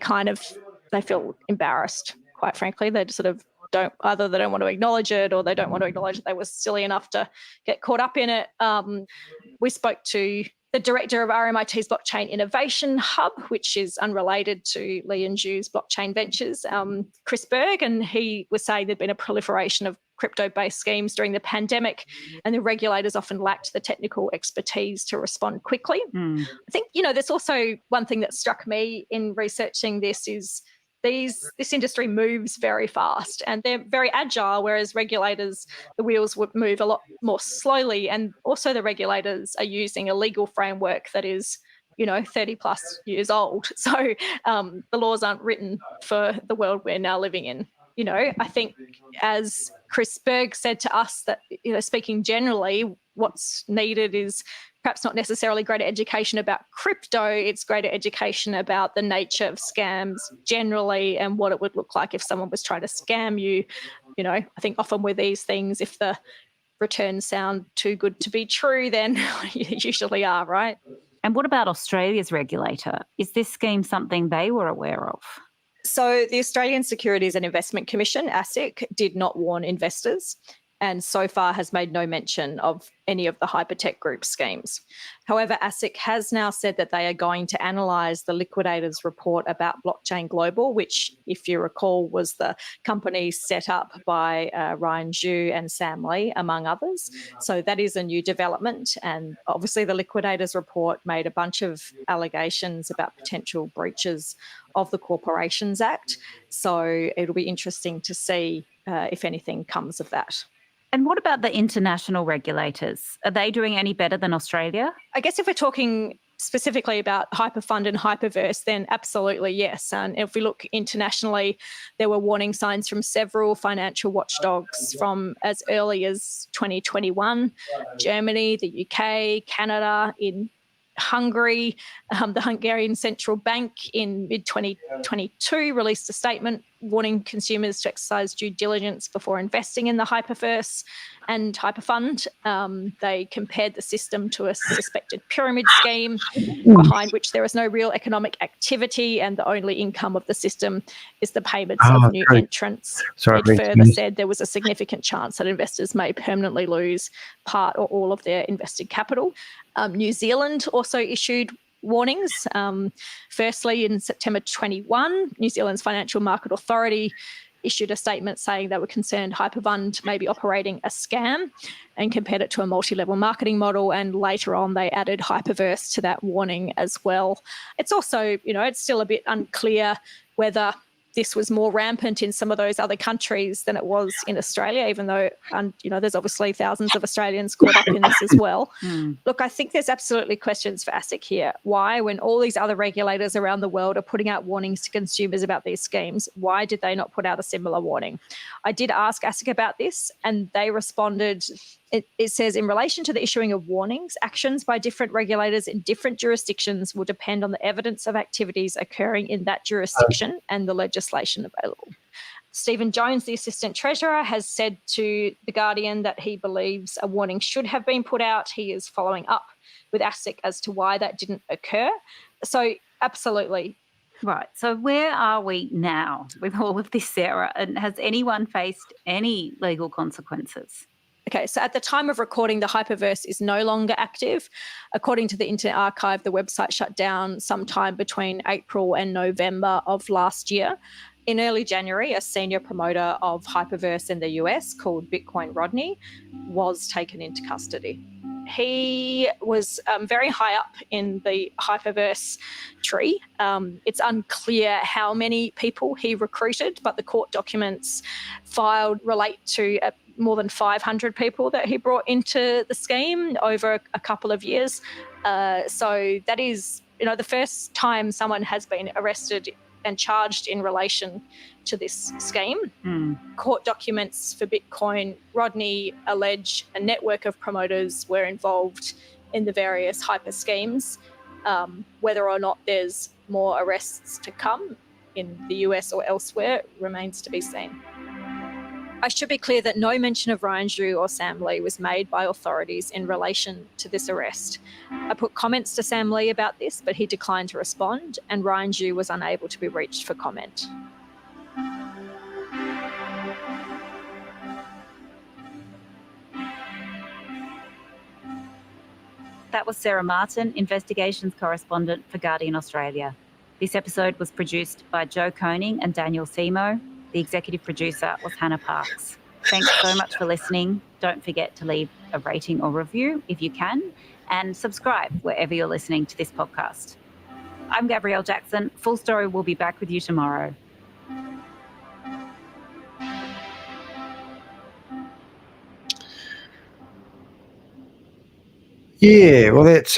feel embarrassed, quite frankly. They sort of they don't want to acknowledge it, or they don't want to acknowledge that they were silly enough to get caught up in it. We spoke to the director of RMIT's Blockchain Innovation Hub, which is unrelated to Lee and Zhu's Blockchain Ventures, Chris Berg, and he was saying there'd been a proliferation of crypto-based schemes during the pandemic, and the regulators often lacked the technical expertise to respond quickly. I think, there's also one thing that struck me in researching this is this industry moves very fast and they're very agile, whereas regulators, the wheels would move a lot more slowly. And also the regulators are using a legal framework that is 30 plus years old. So the laws aren't written for the world we're now living in. I think, as Chris Berg said to us, that, speaking generally, what's needed is perhaps not necessarily greater education about crypto, it's greater education about the nature of scams generally and what it would look like if someone was trying to scam you. I think often with these things, if the returns sound too good to be true, then you usually are, right? And what about Australia's regulator? Is this scheme something they were aware of? So the Australian Securities and Investment Commission, ASIC, did not warn investors and so far has made no mention of any of the hypertech group schemes. However, ASIC has now said that they are going to analyse the liquidator's report about Blockchain Global, which, if you recall, was the company set up by Ryan Zhu and Sam Lee, among others. So that is a new development. And obviously the liquidator's report made a bunch of allegations about potential breaches of the Corporations Act. So it'll be interesting to see if anything comes of that. And what about the international regulators? Are they doing any better than Australia? I guess if we're talking specifically about HyperFund and HyperVerse, then absolutely yes. And if we look internationally, there were warning signs from several financial watchdogs from as early as 2021, Germany, the UK, Canada, in Hungary. The Hungarian Central Bank in mid-2022 released a statement warning consumers to exercise due diligence before investing in the HyperVerse and HyperFund. They compared the system to a suspected pyramid scheme behind which there is no real economic activity and the only income of the system is the payments of new entrants. It further said there was a significant chance that investors may permanently lose part or all of their invested capital. New Zealand also issued warnings. Firstly, in September 21, New Zealand's Financial Market Authority issued a statement saying they were concerned HyperFund may be operating a scam and compared it to a multi-level marketing model. And later on, they added HyperVerse to that warning as well. It's also, it's still a bit unclear whether this was more rampant in some of those other countries than it was in Australia, even though, there's obviously thousands of Australians caught up in this as well. Look, I think there's absolutely questions for ASIC here. Why, when all these other regulators around the world are putting out warnings to consumers about these schemes, why did they not put out a similar warning? I did ask ASIC about this and they responded. It says, in relation to the issuing of warnings, actions by different regulators in different jurisdictions will depend on the evidence of activities occurring in that jurisdiction and the legislation available. Stephen Jones, the Assistant Treasurer, has said to The Guardian that he believes a warning should have been put out. He is following up with ASIC as to why that didn't occur. So absolutely. Right. So where are we now with all of this, Sarah? And has anyone faced any legal consequences? Okay, so at the time of recording, the HyperVerse is no longer active. According to the Internet Archive, the website shut down sometime between April and November of last year. In early January, a senior promoter of HyperVerse in the US called Bitcoin Rodney was taken into custody. He was very high up in the HyperVerse tree. It's unclear how many people he recruited, but the court documents filed relate to more than 500 people that he brought into the scheme over a couple of years. So that is, the first time someone has been arrested and charged in relation to this scheme. Court documents for Bitcoin, Rodney allege a network of promoters were involved in the various hyper schemes. Whether or not there's more arrests to come in the US or elsewhere remains to be seen. I should be clear that no mention of Ryan Zhu or Sam Lee was made by authorities in relation to this arrest. I put comments to Sam Lee about this, but he declined to respond, and Ryan Zhu was unable to be reached for comment. That was Sarah Martin, investigations correspondent for Guardian Australia. This episode was produced by Joe Koning and Daniel Simo. The executive producer was Hannah Parks. Thanks so much for listening. Don't forget to leave a rating or review if you can, and subscribe wherever you're listening to this podcast. I'm Gabrielle Jackson. Full Story will be back with you tomorrow. Yeah, well, that's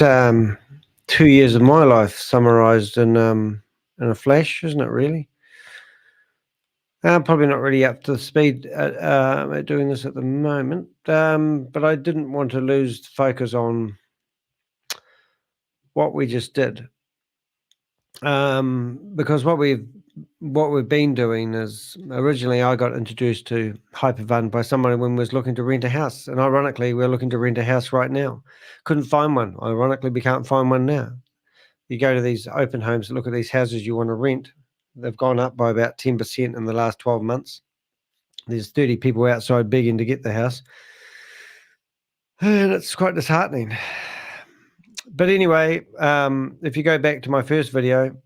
2 years of my life summarised in a flash, isn't it? Really, I'm probably not really up to speed at doing this at the moment, but I didn't want to lose focus on what we just did, because what we've been doing is, originally I got introduced to HyperVerse by someone when we was looking to rent a house, and ironically we're looking to rent a house right now. Couldn't find one. Ironically, we can't find one now. You go to these open homes, look at these houses you want to rent. They've gone up by about 10% in the last 12 months. There's 30 people outside begging to get the house, and it's quite disheartening. But anyway, if you go back to my first video,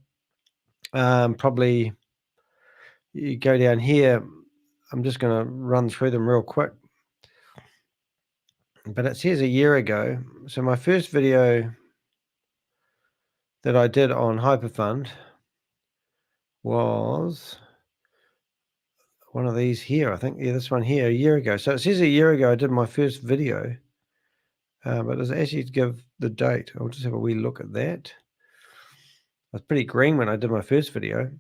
probably you go down here. I'm just going to run through them real quick. But it says a year ago. So my first video that I did on HyperFund was one of these here, I think. Yeah, this one here, a year ago. So it says a year ago I did my first video. But does it actually give the date? I'll just have a wee look at that. I was pretty green when I did my first video.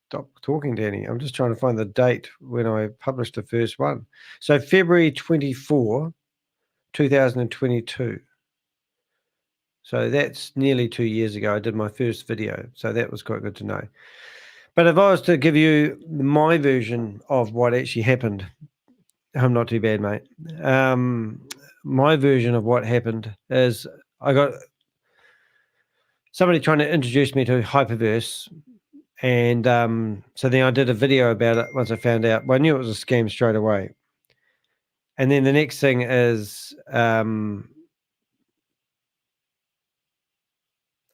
Stop talking, Danny. I'm just trying to find the date when I published the first one. So February 24, 2022. So that's nearly 2 years ago. I did my first video. So that was quite good to know. But if I was to give you my version of what actually happened, I'm not too bad, mate. My version of what happened is I got somebody trying to introduce me to HyperVerse. And so then I did a video about it once I found out. Well, I knew it was a scam straight away. And then the next thing is I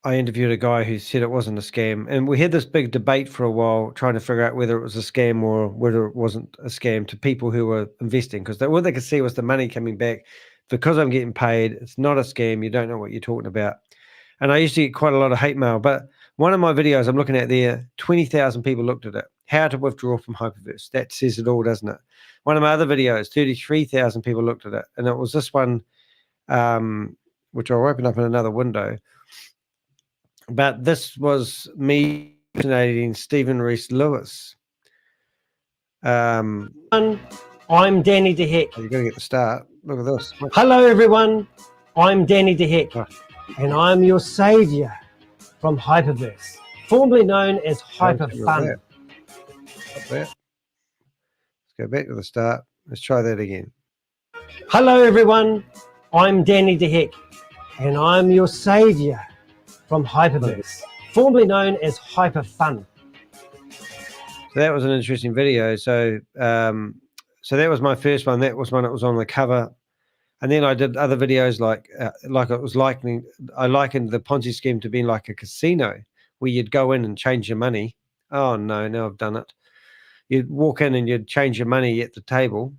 interviewed a guy who said it wasn't a scam. And we had this big debate for a while trying to figure out whether it was a scam or whether it wasn't a scam to people who were investing. Because what they could see was the money coming back. Because I'm getting paid, it's not a scam. You don't know what you're talking about. And I used to get quite a lot of hate mail. But one of my videos I'm looking at there, 20,000 people looked at it. How to withdraw from HyperVerse. That says it all, doesn't it? One of my other videos, 33,000 people looked at it. And it was this one, which I'll open up in another window. But this was me impersonating Stephen Reese Lewis. I'm Danny DeHeck. You're going to get the start. Look at this. Hello, everyone. I'm Danny DeHeck, and I'm your savior from HyperVerse, formerly known as HyperFund. Let's go back to the start. Let's try that again. Hello, everyone. I'm Danny DeHeck, and I'm your savior from HyperVerse, formerly known as HyperFund. So that was an interesting video. So so that was my first one. That was when it was on the cover. And then I did other videos like it was likened the Ponzi scheme to being like a casino where you'd go in and change your money. Oh no, now I've done it. You'd walk in and you'd change your money at the table,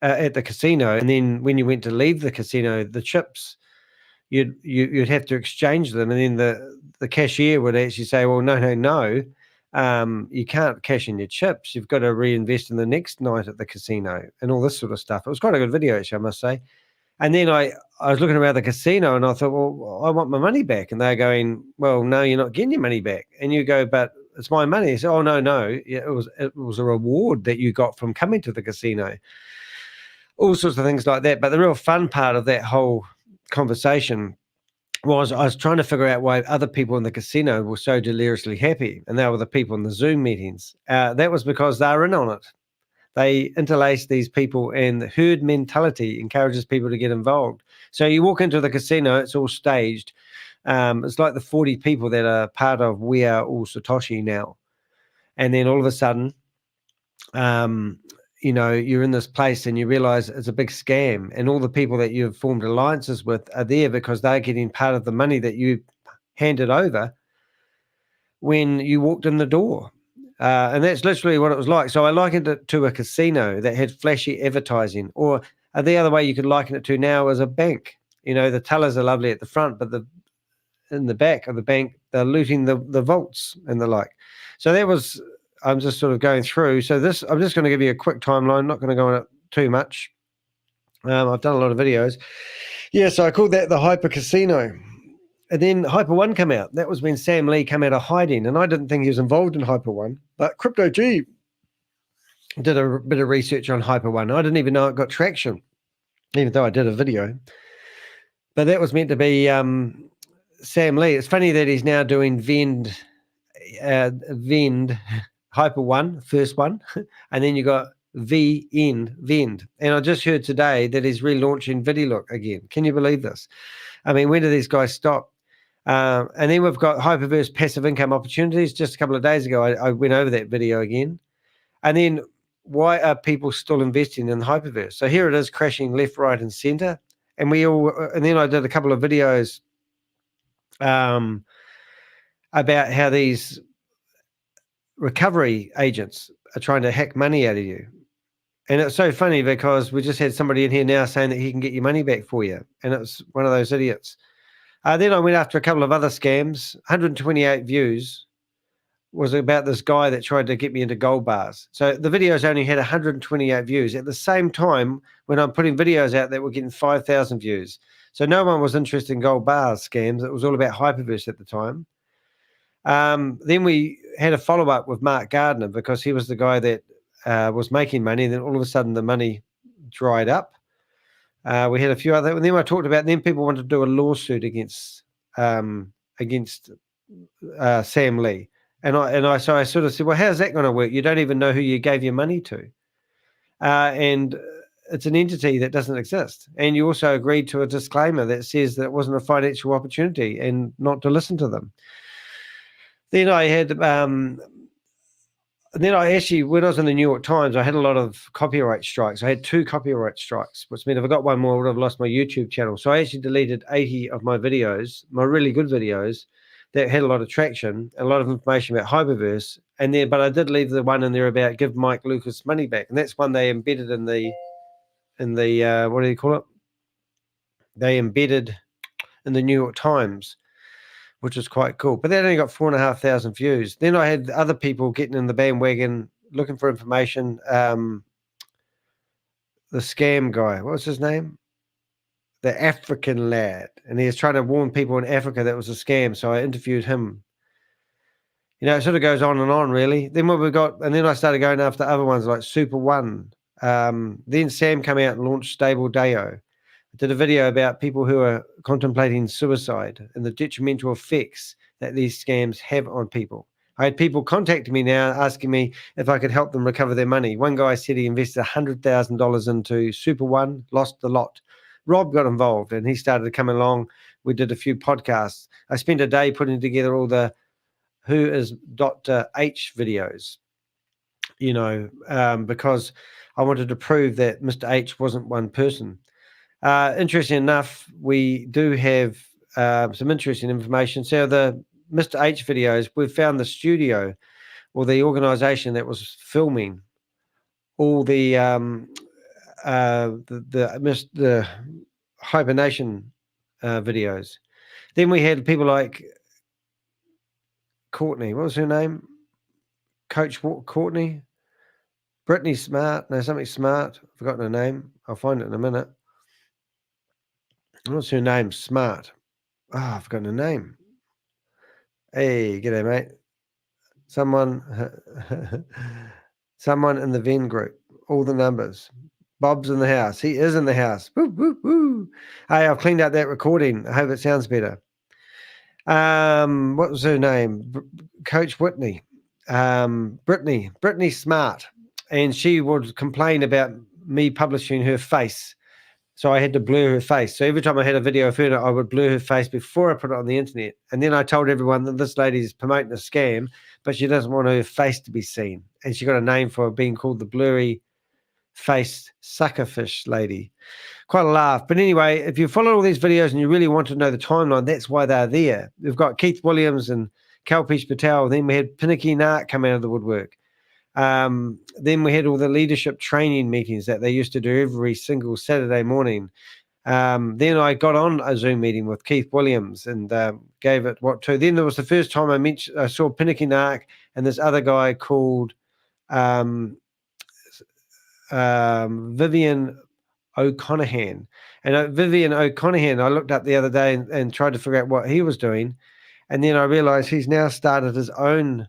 at the casino. And then when you went to leave the casino, the chips, you'd have to exchange them. And then the cashier would actually say, well, no. You can't cash in your chips. You've got to reinvest in the next night at the casino and all this sort of stuff. It was quite a good video, actually, I must say. And then I was looking around the casino and I thought, well, I want my money back. And they're going, well, no, you're not getting your money back. And you go, but it's my money. So, oh, no. Yeah, it was a reward that you got from coming to the casino. All sorts of things like that. But the real fun part of that whole conversation was I was trying to figure out why other people in the casino were so deliriously happy. And they were the people in the Zoom meetings. That was because they were in on it. They interlace these people, and the herd mentality encourages people to get involved. So you walk into the casino, it's all staged. It's like the 40 people that are part of We Are All Satoshi now. And then all of a sudden, you know, you're in this place and you realize it's a big scam, and all the people that you've formed alliances with are there because they're getting part of the money that you handed over when you walked in the door. And that's literally what it was like. So I likened it to a casino that had flashy advertising, or the other way you could liken it to now is a bank. You know, the tellers are lovely at the front, but in the back of the bank, they're looting the vaults and the like. So that was, I'm just sort of going through. So this, I'm just going to give you a quick timeline, not going to go on it too much. I've done a lot of videos. Yeah, so I called that the Hyper Casino. And then Hyper One came out. That was when Sam Lee came out of hiding, and I didn't think he was involved in Hyper One. But Crypto G did a bit of research on Hyper One. I didn't even know it got traction, even though I did a video. But that was meant to be Sam Lee. It's funny that he's now doing Vend Hyper One, first one, and then you got Vend. And I just heard today that he's relaunching VidiLook again. Can you believe this? I mean, when do these guys stop? And then we've got HyperVerse passive income opportunities. Just a couple of days ago, I went over that video again. And then why are people still investing in HyperVerse? So here it is crashing left, right, and center. And then I did a couple of videos about how these recovery agents are trying to hack money out of you. And it's so funny because we just had somebody in here now saying that he can get your money back for you. And it's one of those idiots. Then I went after a couple of other scams. 128 views was about this guy that tried to get me into gold bars. So the videos only had 128 views. At the same time, when I'm putting videos out that were getting 5,000 views. So no one was interested in gold bars scams. It was all about HyperVerse at the time. Then we had a follow-up with Mark Gardner because he was the guy that was making money. And then all of a sudden the money dried up. We had a few other, and then I talked about, then people wanted to do a lawsuit against Sam Lee. So I sort of said, well, how's that going to work? You don't even know who you gave your money to. And it's an entity that doesn't exist. And you also agreed to a disclaimer that says that it wasn't a financial opportunity and not to listen to them. Then I had, and then I actually, when I was in the New York Times, I had a lot of copyright strikes. I had 2 copyright strikes, which meant if I got one more, I would have lost my YouTube channel. So I actually deleted 80 of my videos, my really good videos that had a lot of traction, a lot of information about HyperVerse. But I did leave the one in there about give Mike Lucas money back. And that's one they embedded in the what do you call it? They embedded in the New York Times, which is quite cool. But that only got 4,500 views. Then I had other people getting in the bandwagon, looking for information. The scam guy, what was his name? The African lad. And he was trying to warn people in Africa that it was a scam. So I interviewed him. You know, it sort of goes on and on, really. Then what we got, and then I started going after other ones like Super One. Then Sam came out and launched Stable Deo. I did a video about people who are contemplating suicide and the detrimental effects that these scams have on people. I had people contacting me now asking me if I could help them recover their money. One guy said he invested $100,000 into Super One, lost a lot. Rob got involved and he started coming along. We did a few podcasts. I spent a day putting together all the Who is Dr. H videos, you know, because I wanted to prove that Mr. H wasn't one person. Interesting enough, we do have some interesting information. So the Mr. H videos, we've found the studio or the organization that was filming all the hibernation videos. Then we had people like Courtney. What was her name? Coach Courtney? Brittany Smart. No, something Smart. I've forgotten her name. I'll find it in a minute. What's her name? Smart. Oh, I've forgotten her name. Hey, g'day, mate. Someone in the Venn group. All the numbers. Bob's in the house. He is in the house. Woo, woo, woo. Hey, I've cleaned out that recording. I hope it sounds better. What was her name? Coach Whitney. Brittany Smart. And she would complain about me publishing her face. So I had to blur her face. So every time I had a video of her, I would blur her face before I put it on the internet. And then I told everyone that this lady's promoting a scam, but she doesn't want her face to be seen. And she got a name for being called the blurry faced suckerfish lady. Quite a laugh. But anyway, if you follow all these videos and you really want to know the timeline, that's why they're there. We've got Keith Williams and Kalpesh Patel. Then we had Pinaki Naik come out of the woodwork. Then we had all the leadership training meetings that they used to do every single Saturday morning. Then I got on a Zoom meeting with Keith Williams and gave it what to. Then there was the first time I saw Pinaki Naik and this other guy called Vivian O'Conaghan. And Vivian O'Conaghan, I looked up the other day and tried to figure out what he was doing. And then I realized he's now started his own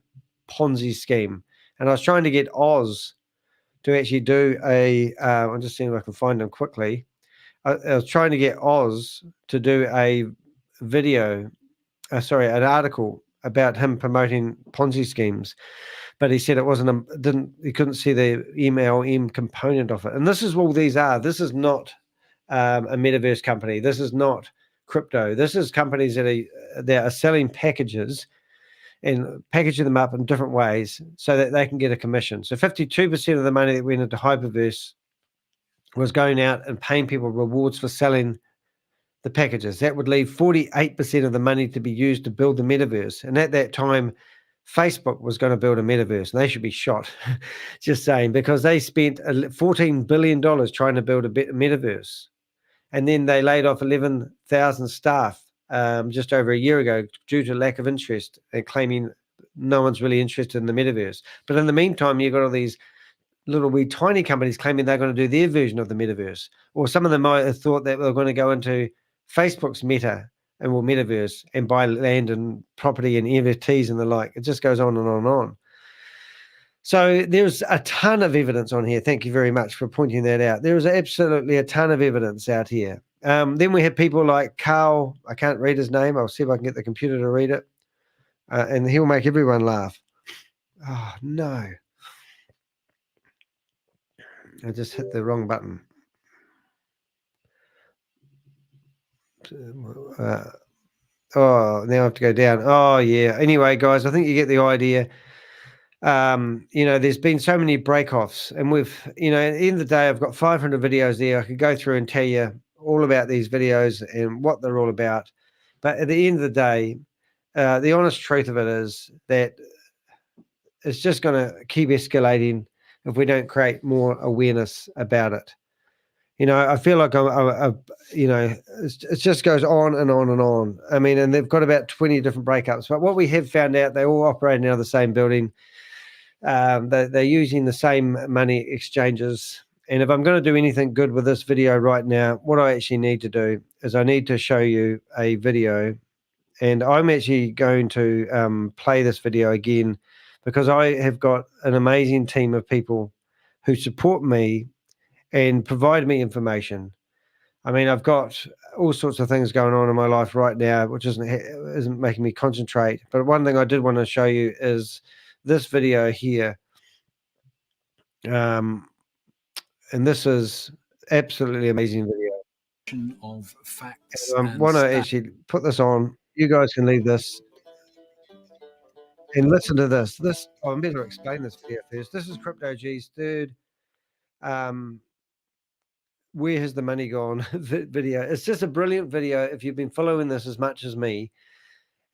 Ponzi scheme. And I was trying to get Oz to actually do I'm just seeing if I can find him quickly. I was trying to get Oz to do a video, an article about him promoting Ponzi schemes. But he said it wasn't, he couldn't see the MLM component of it. And this is all these are. This is not a metaverse company. This is not crypto. This is companies that are selling packages and packaging them up in different ways so that they can get a commission. So 52% of the money that went into HyperVerse was going out and paying people rewards for selling the packages. That would leave 48% of the money to be used to build the metaverse. And at that time, Facebook was going to build a metaverse, and they should be shot, just saying, because they spent $14 billion trying to build a metaverse. And then they laid off 11,000 staff just over a year ago due to lack of interest and claiming no one's really interested in the metaverse. But in the meantime, you've got all these little wee tiny companies claiming they're going to do their version of the metaverse. Or some of them might have thought that they were going to go into Facebook's metaverse and buy land and property and NFTs and the like. It just goes on and on and on. So there's a ton of evidence on here. Thank you very much for pointing that out. There is absolutely a ton of evidence out here. Then we have people like Carl. I can't read his name. I'll see if I can get the computer to read it. And he'll make everyone laugh. Oh, no. I just hit the wrong button. Now I have to go down. Oh, yeah. Anyway, guys, I think you get the idea. There's been so many break-offs, and we've, at the end of the day, I've got 500 videos there. I could go through and tell you all about these videos and what they're all about. But at the end of the day, the honest truth of it is that it's just going to keep escalating if we don't create more awareness about it. I feel like it just goes on and on and on. I mean, and they've got about 20 different breakups. But what we have found out, they all operate out of the same building. They're using the same money exchanges. And if I'm going to do anything good with this video right now, what I actually need to do is I need to show you a video. And I'm actually going to play this video again because I have got an amazing team of people who support me and provide me information. I mean, I've got all sorts of things going on in my life right now, which isn't making me concentrate. But one thing I did want to show you is this video here. And this is absolutely amazing video. Of facts. I want to actually put this on. You guys can leave this and listen to this. I'm better explain this video first. This is Crypto G's third Where Has the Money Gone video. It's just a brilliant video if you've been following this as much as me.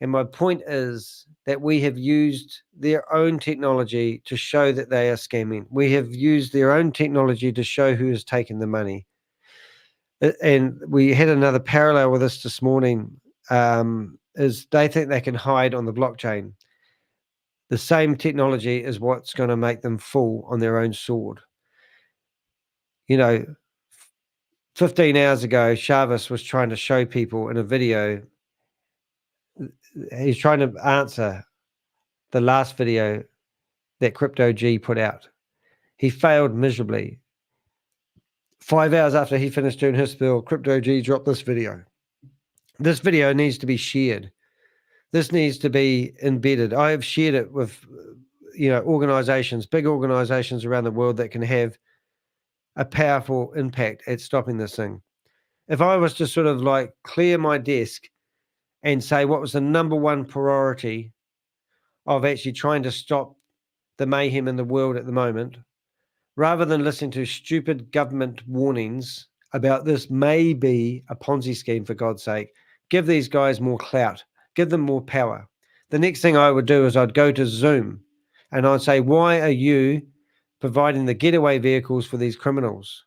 And my point is that we have used their own technology to show that they are scamming. We have used their own technology to show who has taken the money. And we had another parallel with this morning, is they think they can hide on the blockchain. The same technology is what's going to make them fall on their own sword. 15 hours ago, Chavez was trying to show people in a video. He's trying to answer the last video that Crypto G put out. He failed miserably. 5 hours after he finished doing his spiel, Crypto G dropped this video. This video needs to be shared. This needs to be embedded. I have shared it with, organizations, big organizations around the world that can have a powerful impact at stopping this thing. If I was to sort of like clear my desk and say what was the number one priority of actually trying to stop the mayhem in the world at the moment, rather than listening to stupid government warnings about this may be a Ponzi scheme, for God's sake. Give these guys more clout. Give them more power. The next thing I would do is I'd go to Zoom and I'd say, why are you providing the getaway vehicles for these criminals?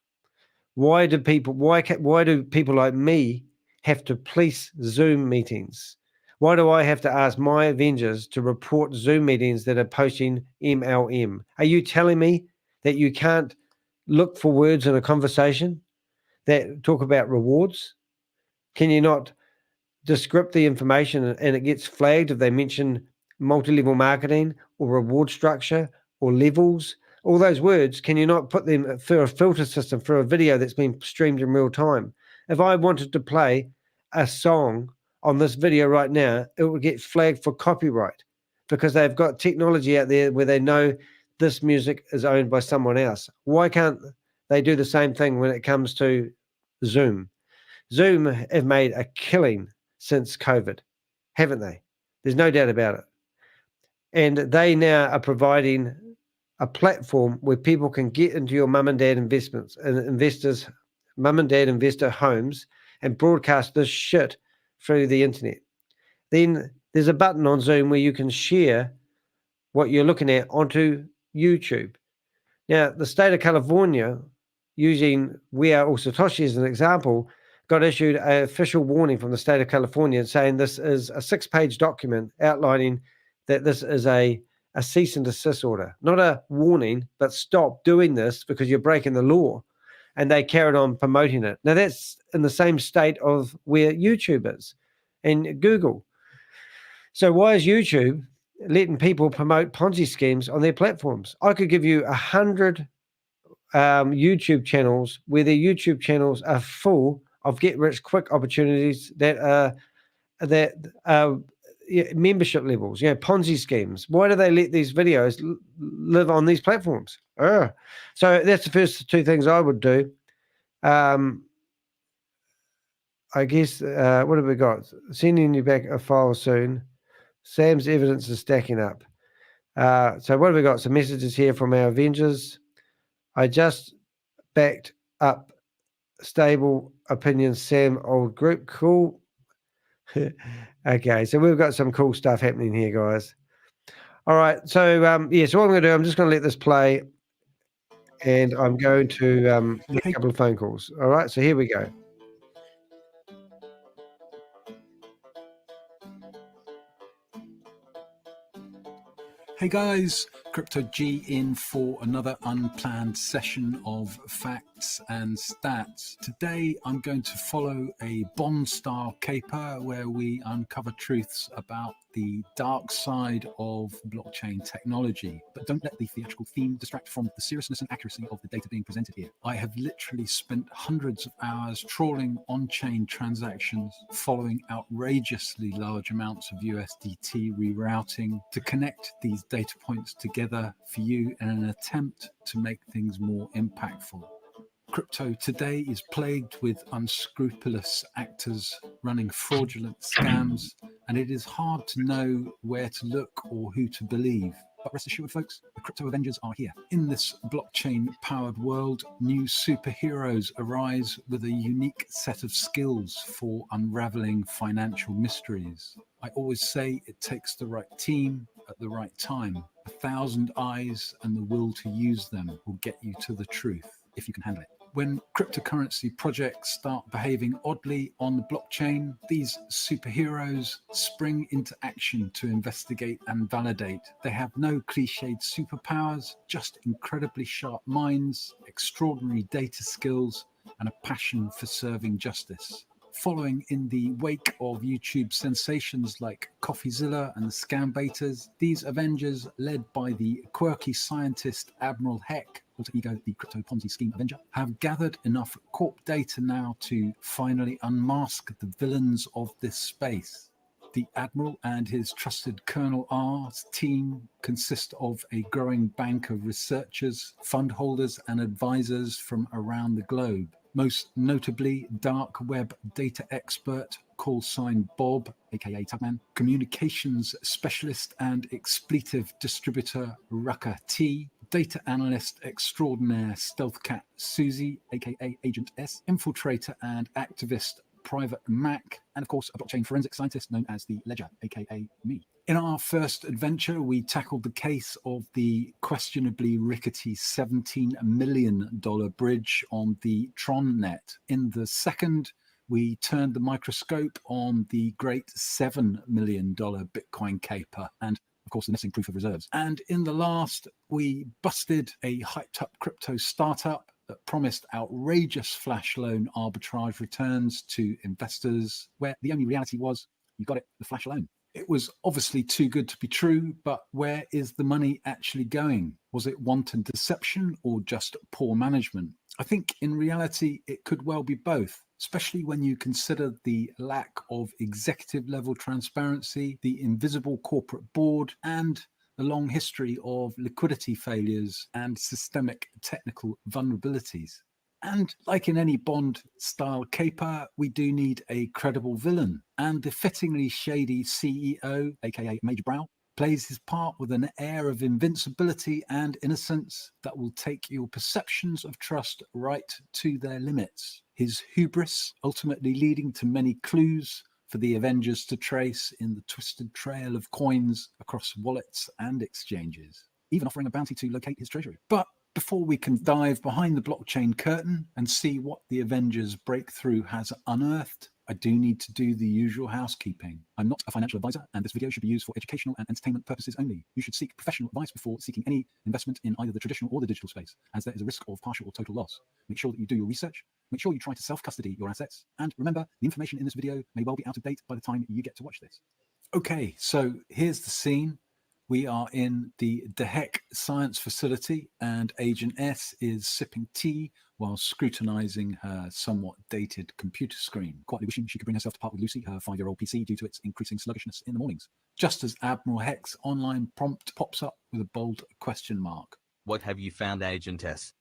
Why do people like me have to police Zoom meetings? Why do I have to ask my Avengers to report Zoom meetings that are posting MLM? Are you telling me that you can't look for words in a conversation that talk about rewards? Can you not descript the information and it gets flagged if they mention multi-level marketing or reward structure or levels? All those words, can you not put them through a filter system for a video that's been streamed in real time? If I wanted to play a song on this video right now, it would get flagged for copyright because they've got technology out there where they know this music is owned by someone else. Why can't they do the same thing when it comes to Zoom? Zoom have made a killing since COVID, haven't they? There's no doubt about it. And they now are providing a platform where people can get into your mum and dad investments and investors, mum and dad investor homes and broadcast this shit through the internet. Then there's a button on Zoom where you can share what you're looking at onto YouTube. Now, the state of California, using We Are All Satoshi as an example, got issued an official warning from the state of California saying this is a 6-page document outlining that this is a cease and desist order, not a warning, but stop doing this because you're breaking the law. And they carried on promoting it. Now, that's in the same state of where YouTube is and Google. So why is YouTube letting people promote Ponzi schemes on their platforms? I could give you 100 YouTube channels where their YouTube channels are full of get-rich-quick opportunities that are membership levels, Ponzi schemes. Why do they let these videos live on these platforms? So that's the first two things I would do. I guess, what have we got? Sending you back a file soon. Sam's evidence is stacking up. So what have we got? Some messages here from our Avengers. I just backed up stable opinion, Sam, old group. Cool. Okay, so we've got some cool stuff happening here, guys. All right, so so what I'm going to do, I'm just going to let this play, and I'm going to make a couple of phone calls. All right, so here we go. Hey guys, Crypto G in for another unplanned session of facts and stats. Today I'm going to follow a Bond-style caper where we uncover truths about the dark side of blockchain technology. But don't let the theatrical theme distract from the seriousness and accuracy of the data being presented here. I have literally spent hundreds of hours trawling on-chain transactions, following outrageously large amounts of USDT rerouting to connect these data points together for you in an attempt to make things more impactful. Crypto today is plagued with unscrupulous actors running fraudulent scams, and it is hard to know where to look or who to believe. But rest assured, folks, the Crypto Avengers are here. In this blockchain-powered world, new superheroes arise with a unique set of skills for unraveling financial mysteries. I always say it takes the right team at the right time. 1,000 eyes and the will to use them will get you to the truth, if you can handle it. When cryptocurrency projects start behaving oddly on the blockchain, these superheroes spring into action to investigate and validate. They have no cliched superpowers, just incredibly sharp minds, extraordinary data skills, and a passion for serving justice. Following in the wake of YouTube sensations like CoffeeZilla and the Scam Baiters, these Avengers, led by the quirky scientist Admiral Heck, alter ego the Crypto Ponzi Scheme Avenger, have gathered enough corp data now to finally unmask the villains of this space. The Admiral and his trusted Colonel R's team consist of a growing bank of researchers, fund holders, and advisors from around the globe. Most notably, dark web data expert, call sign Bob, aka Tubman, communications specialist and expletive distributor Rucker T, data analyst extraordinaire Stealth Cat Susie, aka Agent S, infiltrator and activist Private Mac, and of course a blockchain forensic scientist known as the Ledger, aka me. In our first adventure, we tackled the case of the questionably rickety $17 million bridge on the TronNet. In the second, we turned the microscope on the great $7 million Bitcoin caper and, of course, the missing proof of reserves. And in the last, we busted a hyped-up crypto startup that promised outrageous flash loan arbitrage returns to investors, where the only reality was you got it, the flash loan. It was obviously too good to be true, but where is the money actually going? Was it wanton deception or just poor management? I think in reality, it could well be both, especially when you consider the lack of executive level transparency, the invisible corporate board, and the long history of liquidity failures and systemic technical vulnerabilities. And like in any Bond-style caper, we do need a credible villain. And the fittingly shady CEO, aka Major Brow, plays his part with an air of invincibility and innocence that will take your perceptions of trust right to their limits. His hubris ultimately leading to many clues for the Avengers to trace in the twisted trail of coins across wallets and exchanges, even offering a bounty to locate his treasury. But before we can dive behind the blockchain curtain and see what the Avengers breakthrough has unearthed, I do need to do the usual housekeeping. I'm not a financial advisor, and this video should be used for educational and entertainment purposes only. You should seek professional advice before seeking any investment in either the traditional or the digital space, as there is a risk of partial or total loss. Make sure that you do your research, make sure you try to self-custody your assets, and remember, the information in this video may well be out of date by the time you get to watch this. Okay, so here's the scene. We are in the DeHeck Science Facility, and Agent S is sipping tea while scrutinizing her somewhat dated computer screen, quietly wishing she could bring herself to part with Lucy, her 5-year-old PC, due to its increasing sluggishness in the mornings. Just as Admiral Heck's online prompt pops up with a bold question mark. What have you found, Agent S?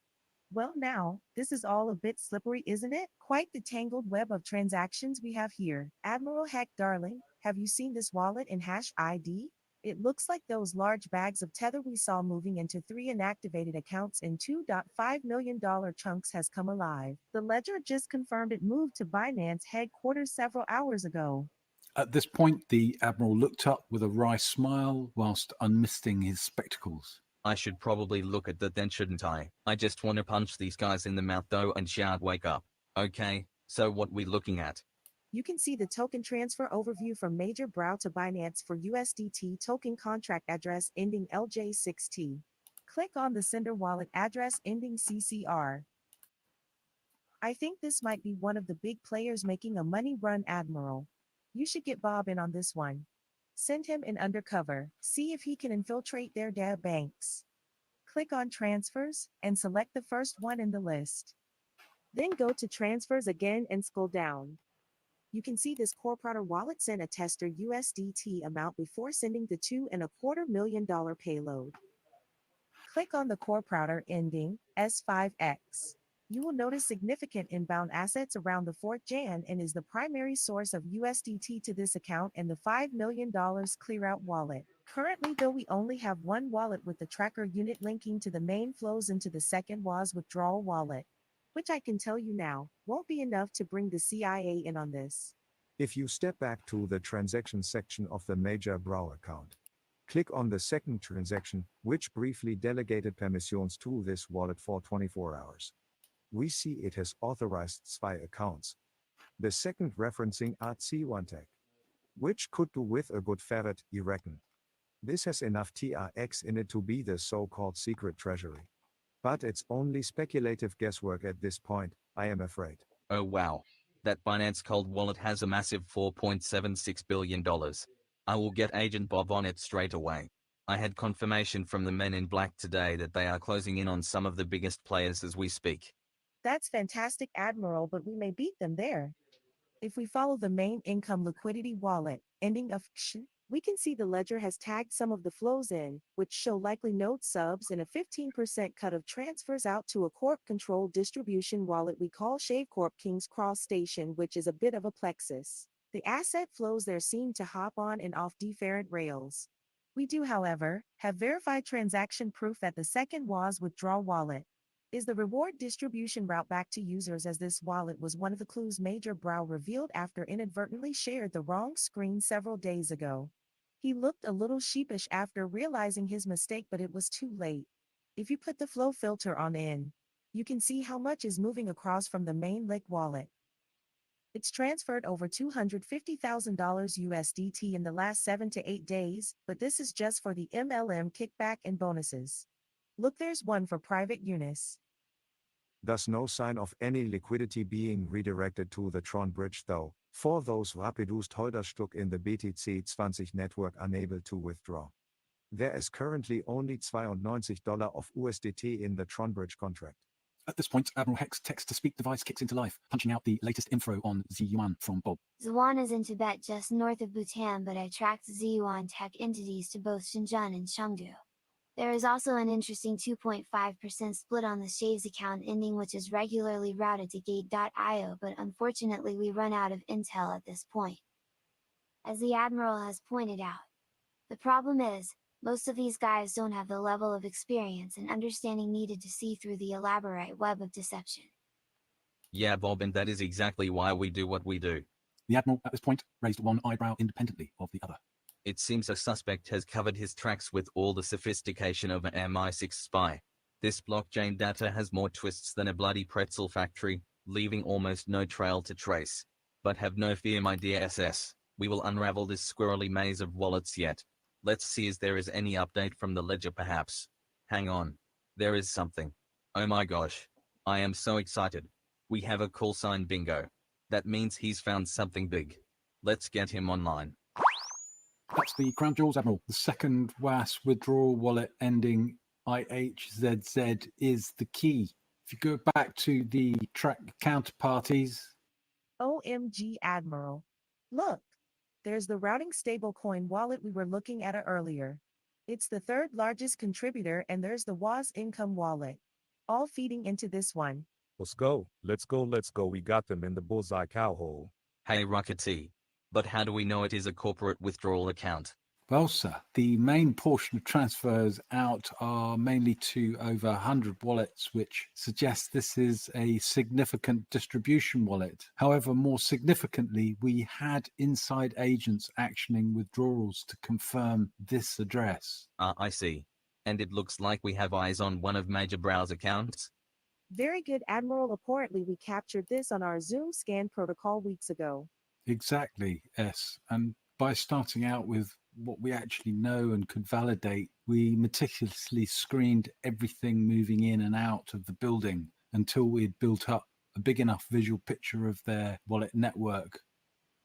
Well, now, this is all a bit slippery, isn't it? Quite the tangled web of transactions we have here. Admiral Heck, darling, have you seen this wallet in hash ID? It looks like those large bags of Tether we saw moving into 3 inactivated accounts in $2.5 million chunks has come alive. The ledger just confirmed it moved to Binance headquarters several hours ago. At this point, the Admiral looked up with a wry smile whilst unmisting his spectacles. I should probably look at that then, shouldn't I? I just want to punch these guys in the mouth though and shout wake up. Okay, so what we looking at? You can see the token transfer overview from Major Brow to Binance for USDT token contract address ending LJ6T. Click on the sender wallet address ending CCR. I think this might be one of the big players making a money run, Admiral. You should get Bob in on this one. Send him in undercover, see if he can infiltrate their data banks. Click on transfers and select the first one in the list. Then go to transfers again and scroll down. You can see this corporate wallet sent a tester USDT amount before sending the $2.25 million payload. Click on the corporate ending S5X. You will notice significant inbound assets around the 4th Jan and is the primary source of USDT to this account and the $5 million clearout wallet. Currently, though, we only have one wallet with the tracker unit linking to the main flows into the second WAS withdrawal wallet, which I can tell you now, won't be enough to bring the CIA in on this. If you step back to the transaction section of the Major Brow account, click on the second transaction, which briefly delegated permissions to this wallet for 24 hours. We see it has authorized spy accounts. The second referencing @C1 tag, which could do with a good ferret, I reckon. This has enough TRX in it to be the so-called secret treasury. But it's only speculative guesswork at this point, I am afraid. Oh wow. That Binance cold wallet has a massive $4.76 billion. I will get Agent Bob on it straight away. I had confirmation from the men in black today that they are closing in on some of the biggest players as we speak. That's fantastic, Admiral, but we may beat them there. If we follow the main income liquidity wallet, ending of KSH, we can see the ledger has tagged some of the flows in, which show likely node subs and a 15% cut of transfers out to a corp-controlled distribution wallet we call ShaveCorp King's Cross Station, which is a bit of a plexus. The asset flows there seem to hop on and off different rails. We do, however, have verified transaction proof that the second was withdrawal wallet is the reward distribution route back to users, as this wallet was one of the clues Major Brow revealed after inadvertently shared the wrong screen several days ago. He looked a little sheepish after realizing his mistake, but it was too late. If you put the flow filter on in, you can see how much is moving across from the main Lick wallet. It's transferred over $250,000 USDT in the last 7 to 8 days, but this is just for the MLM kickback and bonuses. Look, there's one for Private Eunice. Thus no sign of any liquidity being redirected to the Tron bridge though, for those Rapidus Holderstück in the BTC20 network unable to withdraw. There is currently only $92 of USDT in the Tron bridge contract. At this point, Admiral Heck's text-to-speak device kicks into life, punching out the latest info on Ziyuan from Bob. Ziyuan is in Tibet just north of Bhutan, but I tracked Ziyuan tech entities to both Shenzhen and Chengdu. There is also an interesting 2.5% split on the Shaves account ending, which is regularly routed to Gate.io, but unfortunately we run out of intel at this point. As the Admiral has pointed out, the problem is, most of these guys don't have the level of experience and understanding needed to see through the elaborate web of deception. Yeah, Bob, and that is exactly why we do what we do. The Admiral, at this point, raised one eyebrow independently of the other. It seems a suspect has covered his tracks with all the sophistication of an MI6 spy. This blockchain data has more twists than a bloody pretzel factory, leaving almost no trail to trace. But have no fear, my dear SS, we will unravel this squirrely maze of wallets yet. Let's see if there is any update from the ledger perhaps. Hang on. There is something. Oh my gosh. I am so excited. We have a call sign bingo. That means he's found something big. Let's get him online. That's the Crown Jewels, Admiral. The second WAS withdrawal wallet ending IHZZ is the key. If you go back to the track counterparties. OMG, Admiral. Look, there's the routing stablecoin wallet we were looking at earlier. It's the third largest contributor, and there's the WAS income wallet, all feeding into this one. Let's go. We got them in the bullseye cowhole. Hey Rockety. But how do we know it is a corporate withdrawal account? Well, sir, the main portion of transfers out are mainly to over 100 wallets, which suggests this is a significant distribution wallet. However, more significantly, we had inside agents actioning withdrawals to confirm this address. I see. And it looks like we have eyes on one of Major Brow's accounts. Very good, Admiral. Apparently, we captured this on our Zoom scan protocol weeks ago. Exactly, S. And by starting out with what we actually know and could validate, we meticulously screened everything moving in and out of the building until we had built up a big enough visual picture of their wallet network.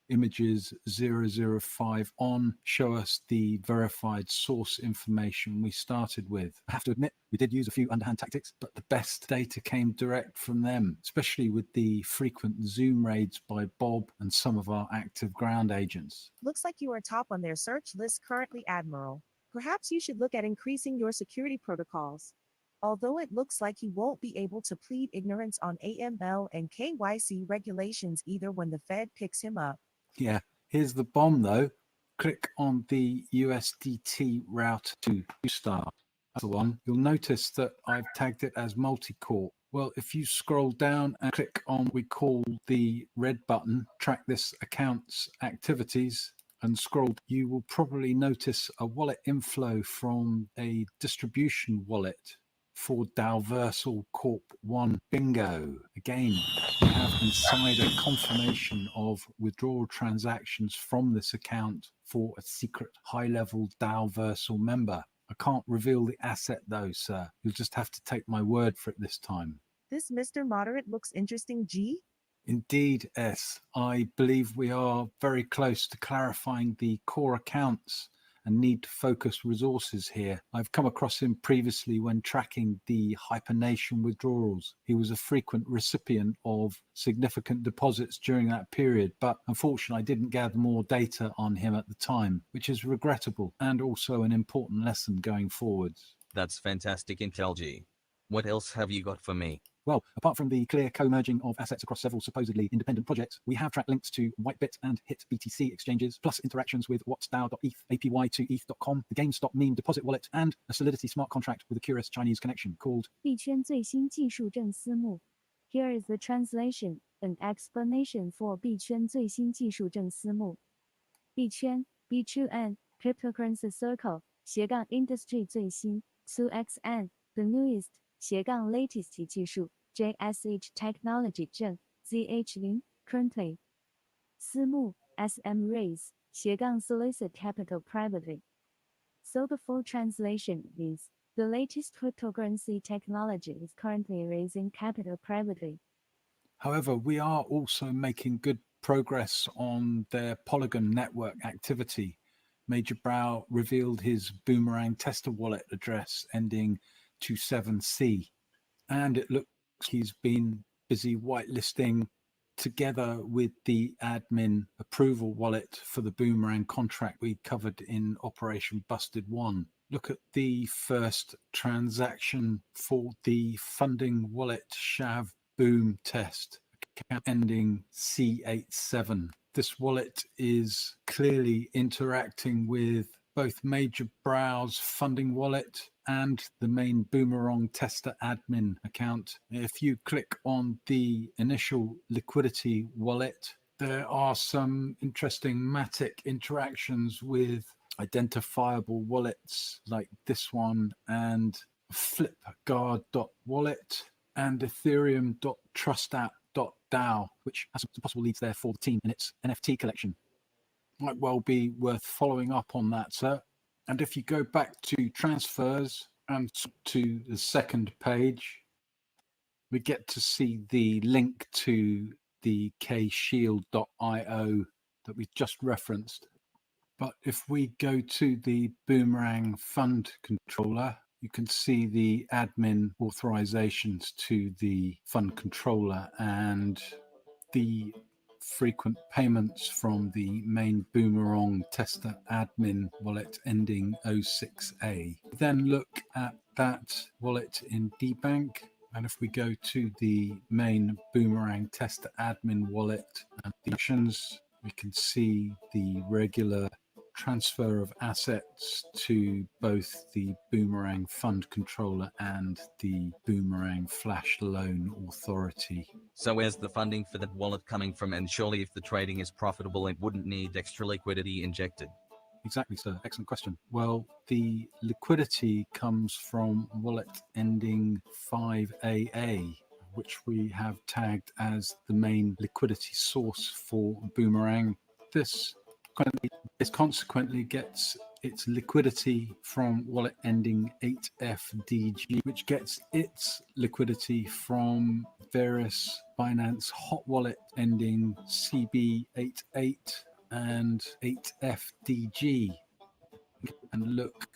Images 005 on show us the verified source information we started with. I have to admit, we did use a few underhand tactics, but the best data came direct from them, especially with the frequent Zoom raids by Bob and some of our active ground agents. Looks like you are top on their search list currently, Admiral. Perhaps you should look at increasing your security protocols. Although it looks like he won't be able to plead ignorance on AML and KYC regulations either when the Fed picks him up. Yeah, here's the bomb though. Click on the USDT route to start. That's the one. You'll notice that I've tagged it as multi-core. Well, if you scroll down and click on what we call the red button, track this account's activities, and scroll, you will probably notice a wallet inflow from a distribution wallet for Dalversal Corp 1 bingo. Again, we have insider confirmation of withdrawal transactions from this account for a secret high-level Dalversal member. I can't reveal the asset though, sir. You'll just have to take my word for it this time. This Mr. Moderate looks interesting, G. Indeed, S. I believe we are very close to clarifying the core accounts and need to focus resources here. I've come across him previously when tracking the Hypernation withdrawals. He was a frequent recipient of significant deposits during that period, but unfortunately I didn't gather more data on him at the time, which is regrettable and also an important lesson going forwards. That's fantastic intel, G. What else have you got for me? Well, apart from the clear co-merging of assets across several supposedly independent projects, we have tracked links to Whitebit and HitBTC exchanges, plus interactions with whatsDAO.eth, APY2ETH.com, the GameStop meme deposit wallet, and a Solidity smart contract with a curious Chinese connection called 币圈最新技术正私募. Here is the translation, an explanation for 币圈最新技术正私募. 币圈 B2N Cryptocurrency Circle /Industry 最新 2XN The Newest /Latest 技术 JSH Technology 正 ZH0 Currently 私募 SM Raise /Solicit Capital Privately. So the full translation is the latest cryptocurrency technology is currently raising capital privately. However, we are also making good progress on their Polygon network activity. Major Brow revealed his Boomerang tester wallet address ending 27C, and it looks he's been busy whitelisting together with the admin approval wallet for the Boomerang contract we covered in Operation Busted 1. Look at the first transaction for the funding wallet Shav Boom test, account ending C87. This wallet is clearly interacting with both Major Brow's funding wallet and the main Boomerang tester admin account. If you click on the initial liquidity wallet, there are some interesting Matic interactions with identifiable wallets like this one and Flipguard.wallet and Ethereum.trustapp.dao, which has some possible leads there for the team in its NFT collection. Might well be worth following up on that, sir. And if you go back to transfers and to the second page, we get to see the link to the kshield.io that we just referenced. But if we go to the Boomerang Fund Controller, you can see the admin authorizations to the fund controller and the frequent payments from the main Boomerang tester admin wallet ending 06A. Then look at that wallet in DBank. And if we go to the main Boomerang tester admin wallet and the actions, we can see the regular transfer of assets to both the Boomerang Fund Controller and the Boomerang Flash Loan Authority. So where's the funding for that wallet coming from? And surely if the trading is profitable, it wouldn't need extra liquidity injected. Exactly, sir. Excellent question. Well, the liquidity comes from wallet ending 5AA, which we have tagged as the main liquidity source for Boomerang. This consequently gets its liquidity from wallet ending 8FDG, which gets its liquidity from various Binance hot wallet ending CB88 and 8FDG. And look,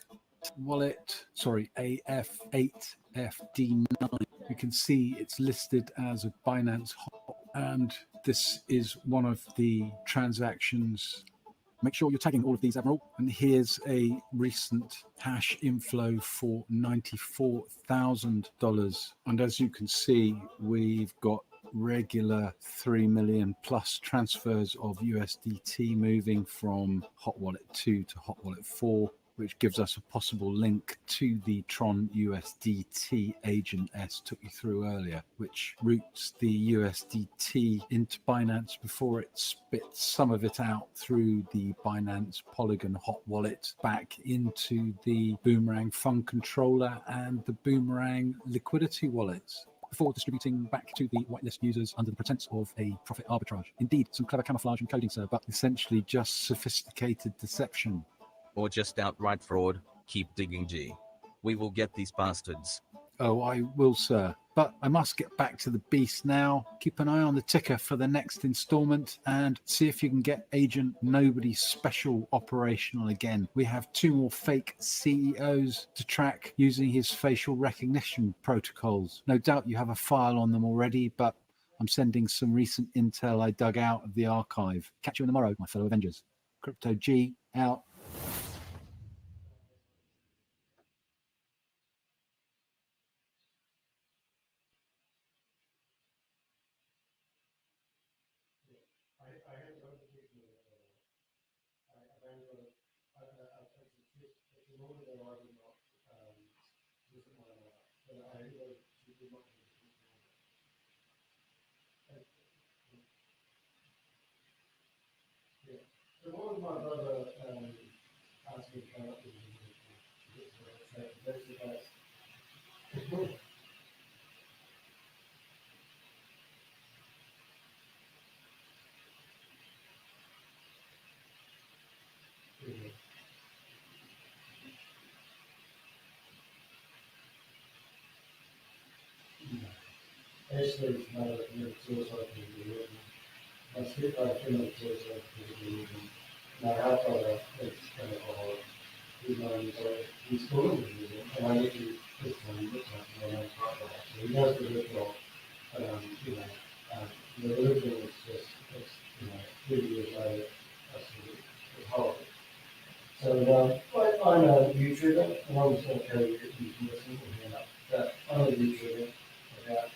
AF8FD9. You can see it's listed as a Binance hot, and this is one of the transactions. Make sure you're tagging all of these, Admiral. And here's a recent hash inflow for $94,000. And as you can see, we've got regular 3 million plus transfers of USDT moving from Hot Wallet 2 to Hot Wallet 4, which gives us a possible link to the Tron USDT agent S took you through earlier, which routes the USDT into Binance before it spits some of it out through the Binance Polygon hot wallet back into the Boomerang Fund Controller and the Boomerang liquidity wallets, before distributing back to the whitelist users under the pretense of a profit arbitrage. Indeed, some clever camouflage and coding, sir, but essentially just sophisticated deception. Or just outright fraud. Keep digging, G. We will get these bastards. Oh, I will, sir. But I must get back to the beast now. Keep an eye on the ticker for the next installment and see if you can get Agent Nobody Special operational again. We have 2 more fake CEOs to track using his facial recognition protocols. No doubt you have a file on them already, but I'm sending some recent intel I dug out of the archive. Catch you tomorrow, my fellow Avengers. Crypto G out. So what was my brother asked me to come up with? Actually, it's not a suicide because I sleep like criminal suicide because my grandfather is kind of a he's 9 years old. He's still in the museum, and I need to put some look at my own father. So he knows the ritual, you know, the religion is just, it's, 30 years later, it's horrible. So I'm a YouTuber, and I'm just going to tell you if you can listen to me up. But I'm a YouTuber. About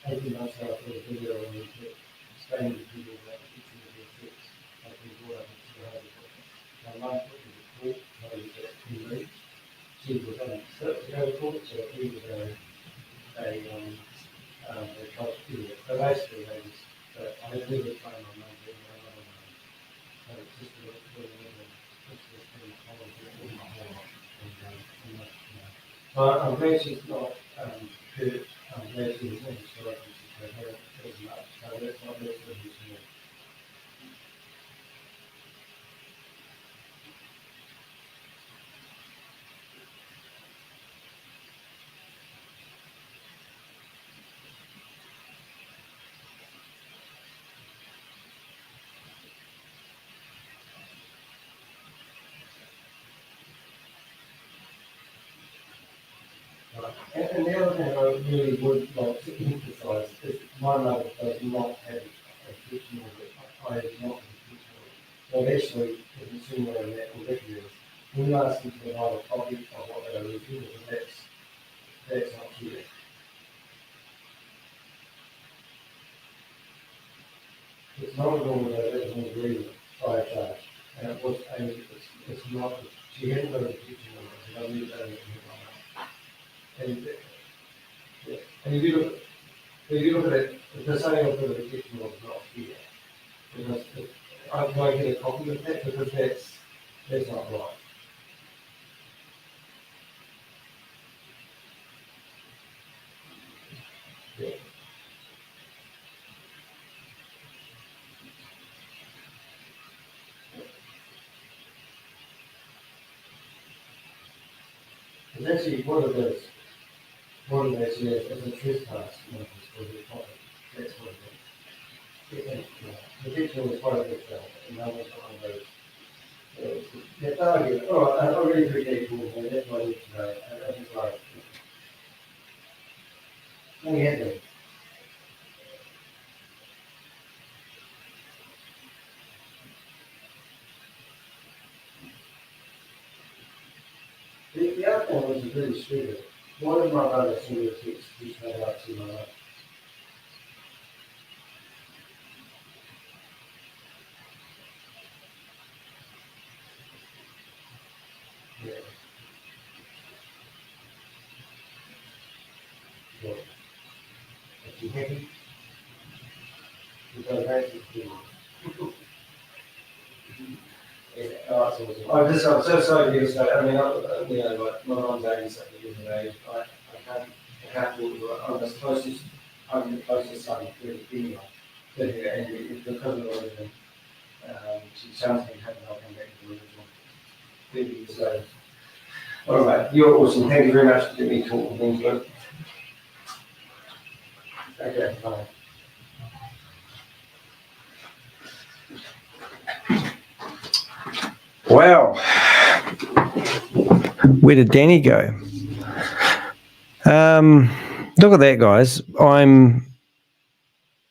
18 months ago, I put a video on YouTube explaining to people about the kitchen of their tricks. I've been brought up into the holy book. My mum put me to court, how you get two leads. She was on to go to court, so he was they tried to do it. So basically, they just, I had a little time on mum being my mother. So it's just a little bit of so I'm glad she's not hurt. I'm glad she was in the story because her as much. So that's not good for me. And the other thing I really would like to emphasise is my mother does not have a fictional I have not so actually, the consumer and that ridiculous. When you ask them to provide a copy of what they are reviewing, that's not true. It's not at all that it was an agreement by a judge. And it was it's not, she hadn't got a teaching on it, so I knew that and if you look at it, the saying of the teaching was not fair. Because I can get a copy of that because that's not right. Yeah. It's actually one of those actually as a trespass notice for the property. That's what it is. The picture was part of it, and that was one of those. Yeah, target. Oh, I really appreciate you, and that's why I just like. Let me get there. The other thing was really stupid. One of my brothers sent me a text to straight out to my life. Yeah. Yeah. Are you happy? Because that's the thing. I'm so sorry to hear that. I mean, like my mum's 87 years of age. I can't do it. I'm the closest son to anyone. And because of everything, something happened. I'll come back to the original. 30 years later. All right, you're awesome. Thank you very much for letting me talk with things, but okay, bye. Wow. Where did Danny go? Look at that, guys.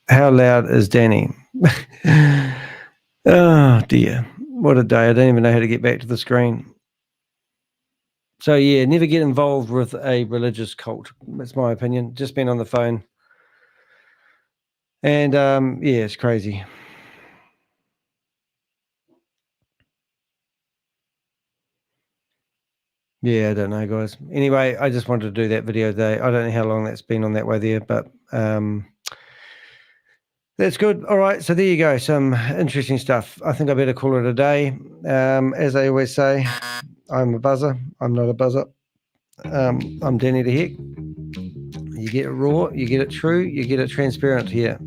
How loud is Danny? Oh dear. What a day. I don't even know how to get back to the screen. So yeah, never get involved with a religious cult. That's my opinion. Just been on the phone. And yeah, it's crazy. Yeah, I don't know, guys. Anyway, I just wanted to do that video today. I don't know how long that's been on that way there, but that's good. All right, so there you go. Some interesting stuff. I think I better call it a day. As I always say, I'm a buzzer. I'm not a buzzer. I'm Danny the Heck. You get it raw, you get it true, you get it transparent here.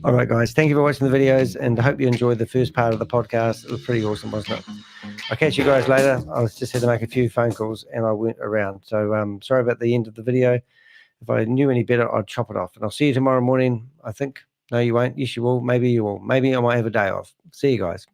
All right, guys. Thank you for watching the videos, and I hope you enjoyed the first part of the podcast. It was pretty awesome, wasn't it? I'll catch you guys later. I just had to make a few phone calls, and I went around. So sorry about the end of the video. If I knew any better, I'd chop it off. And I'll see you tomorrow morning, I think. No, you won't. Yes, you will. Maybe you will. Maybe I might have a day off. See you guys.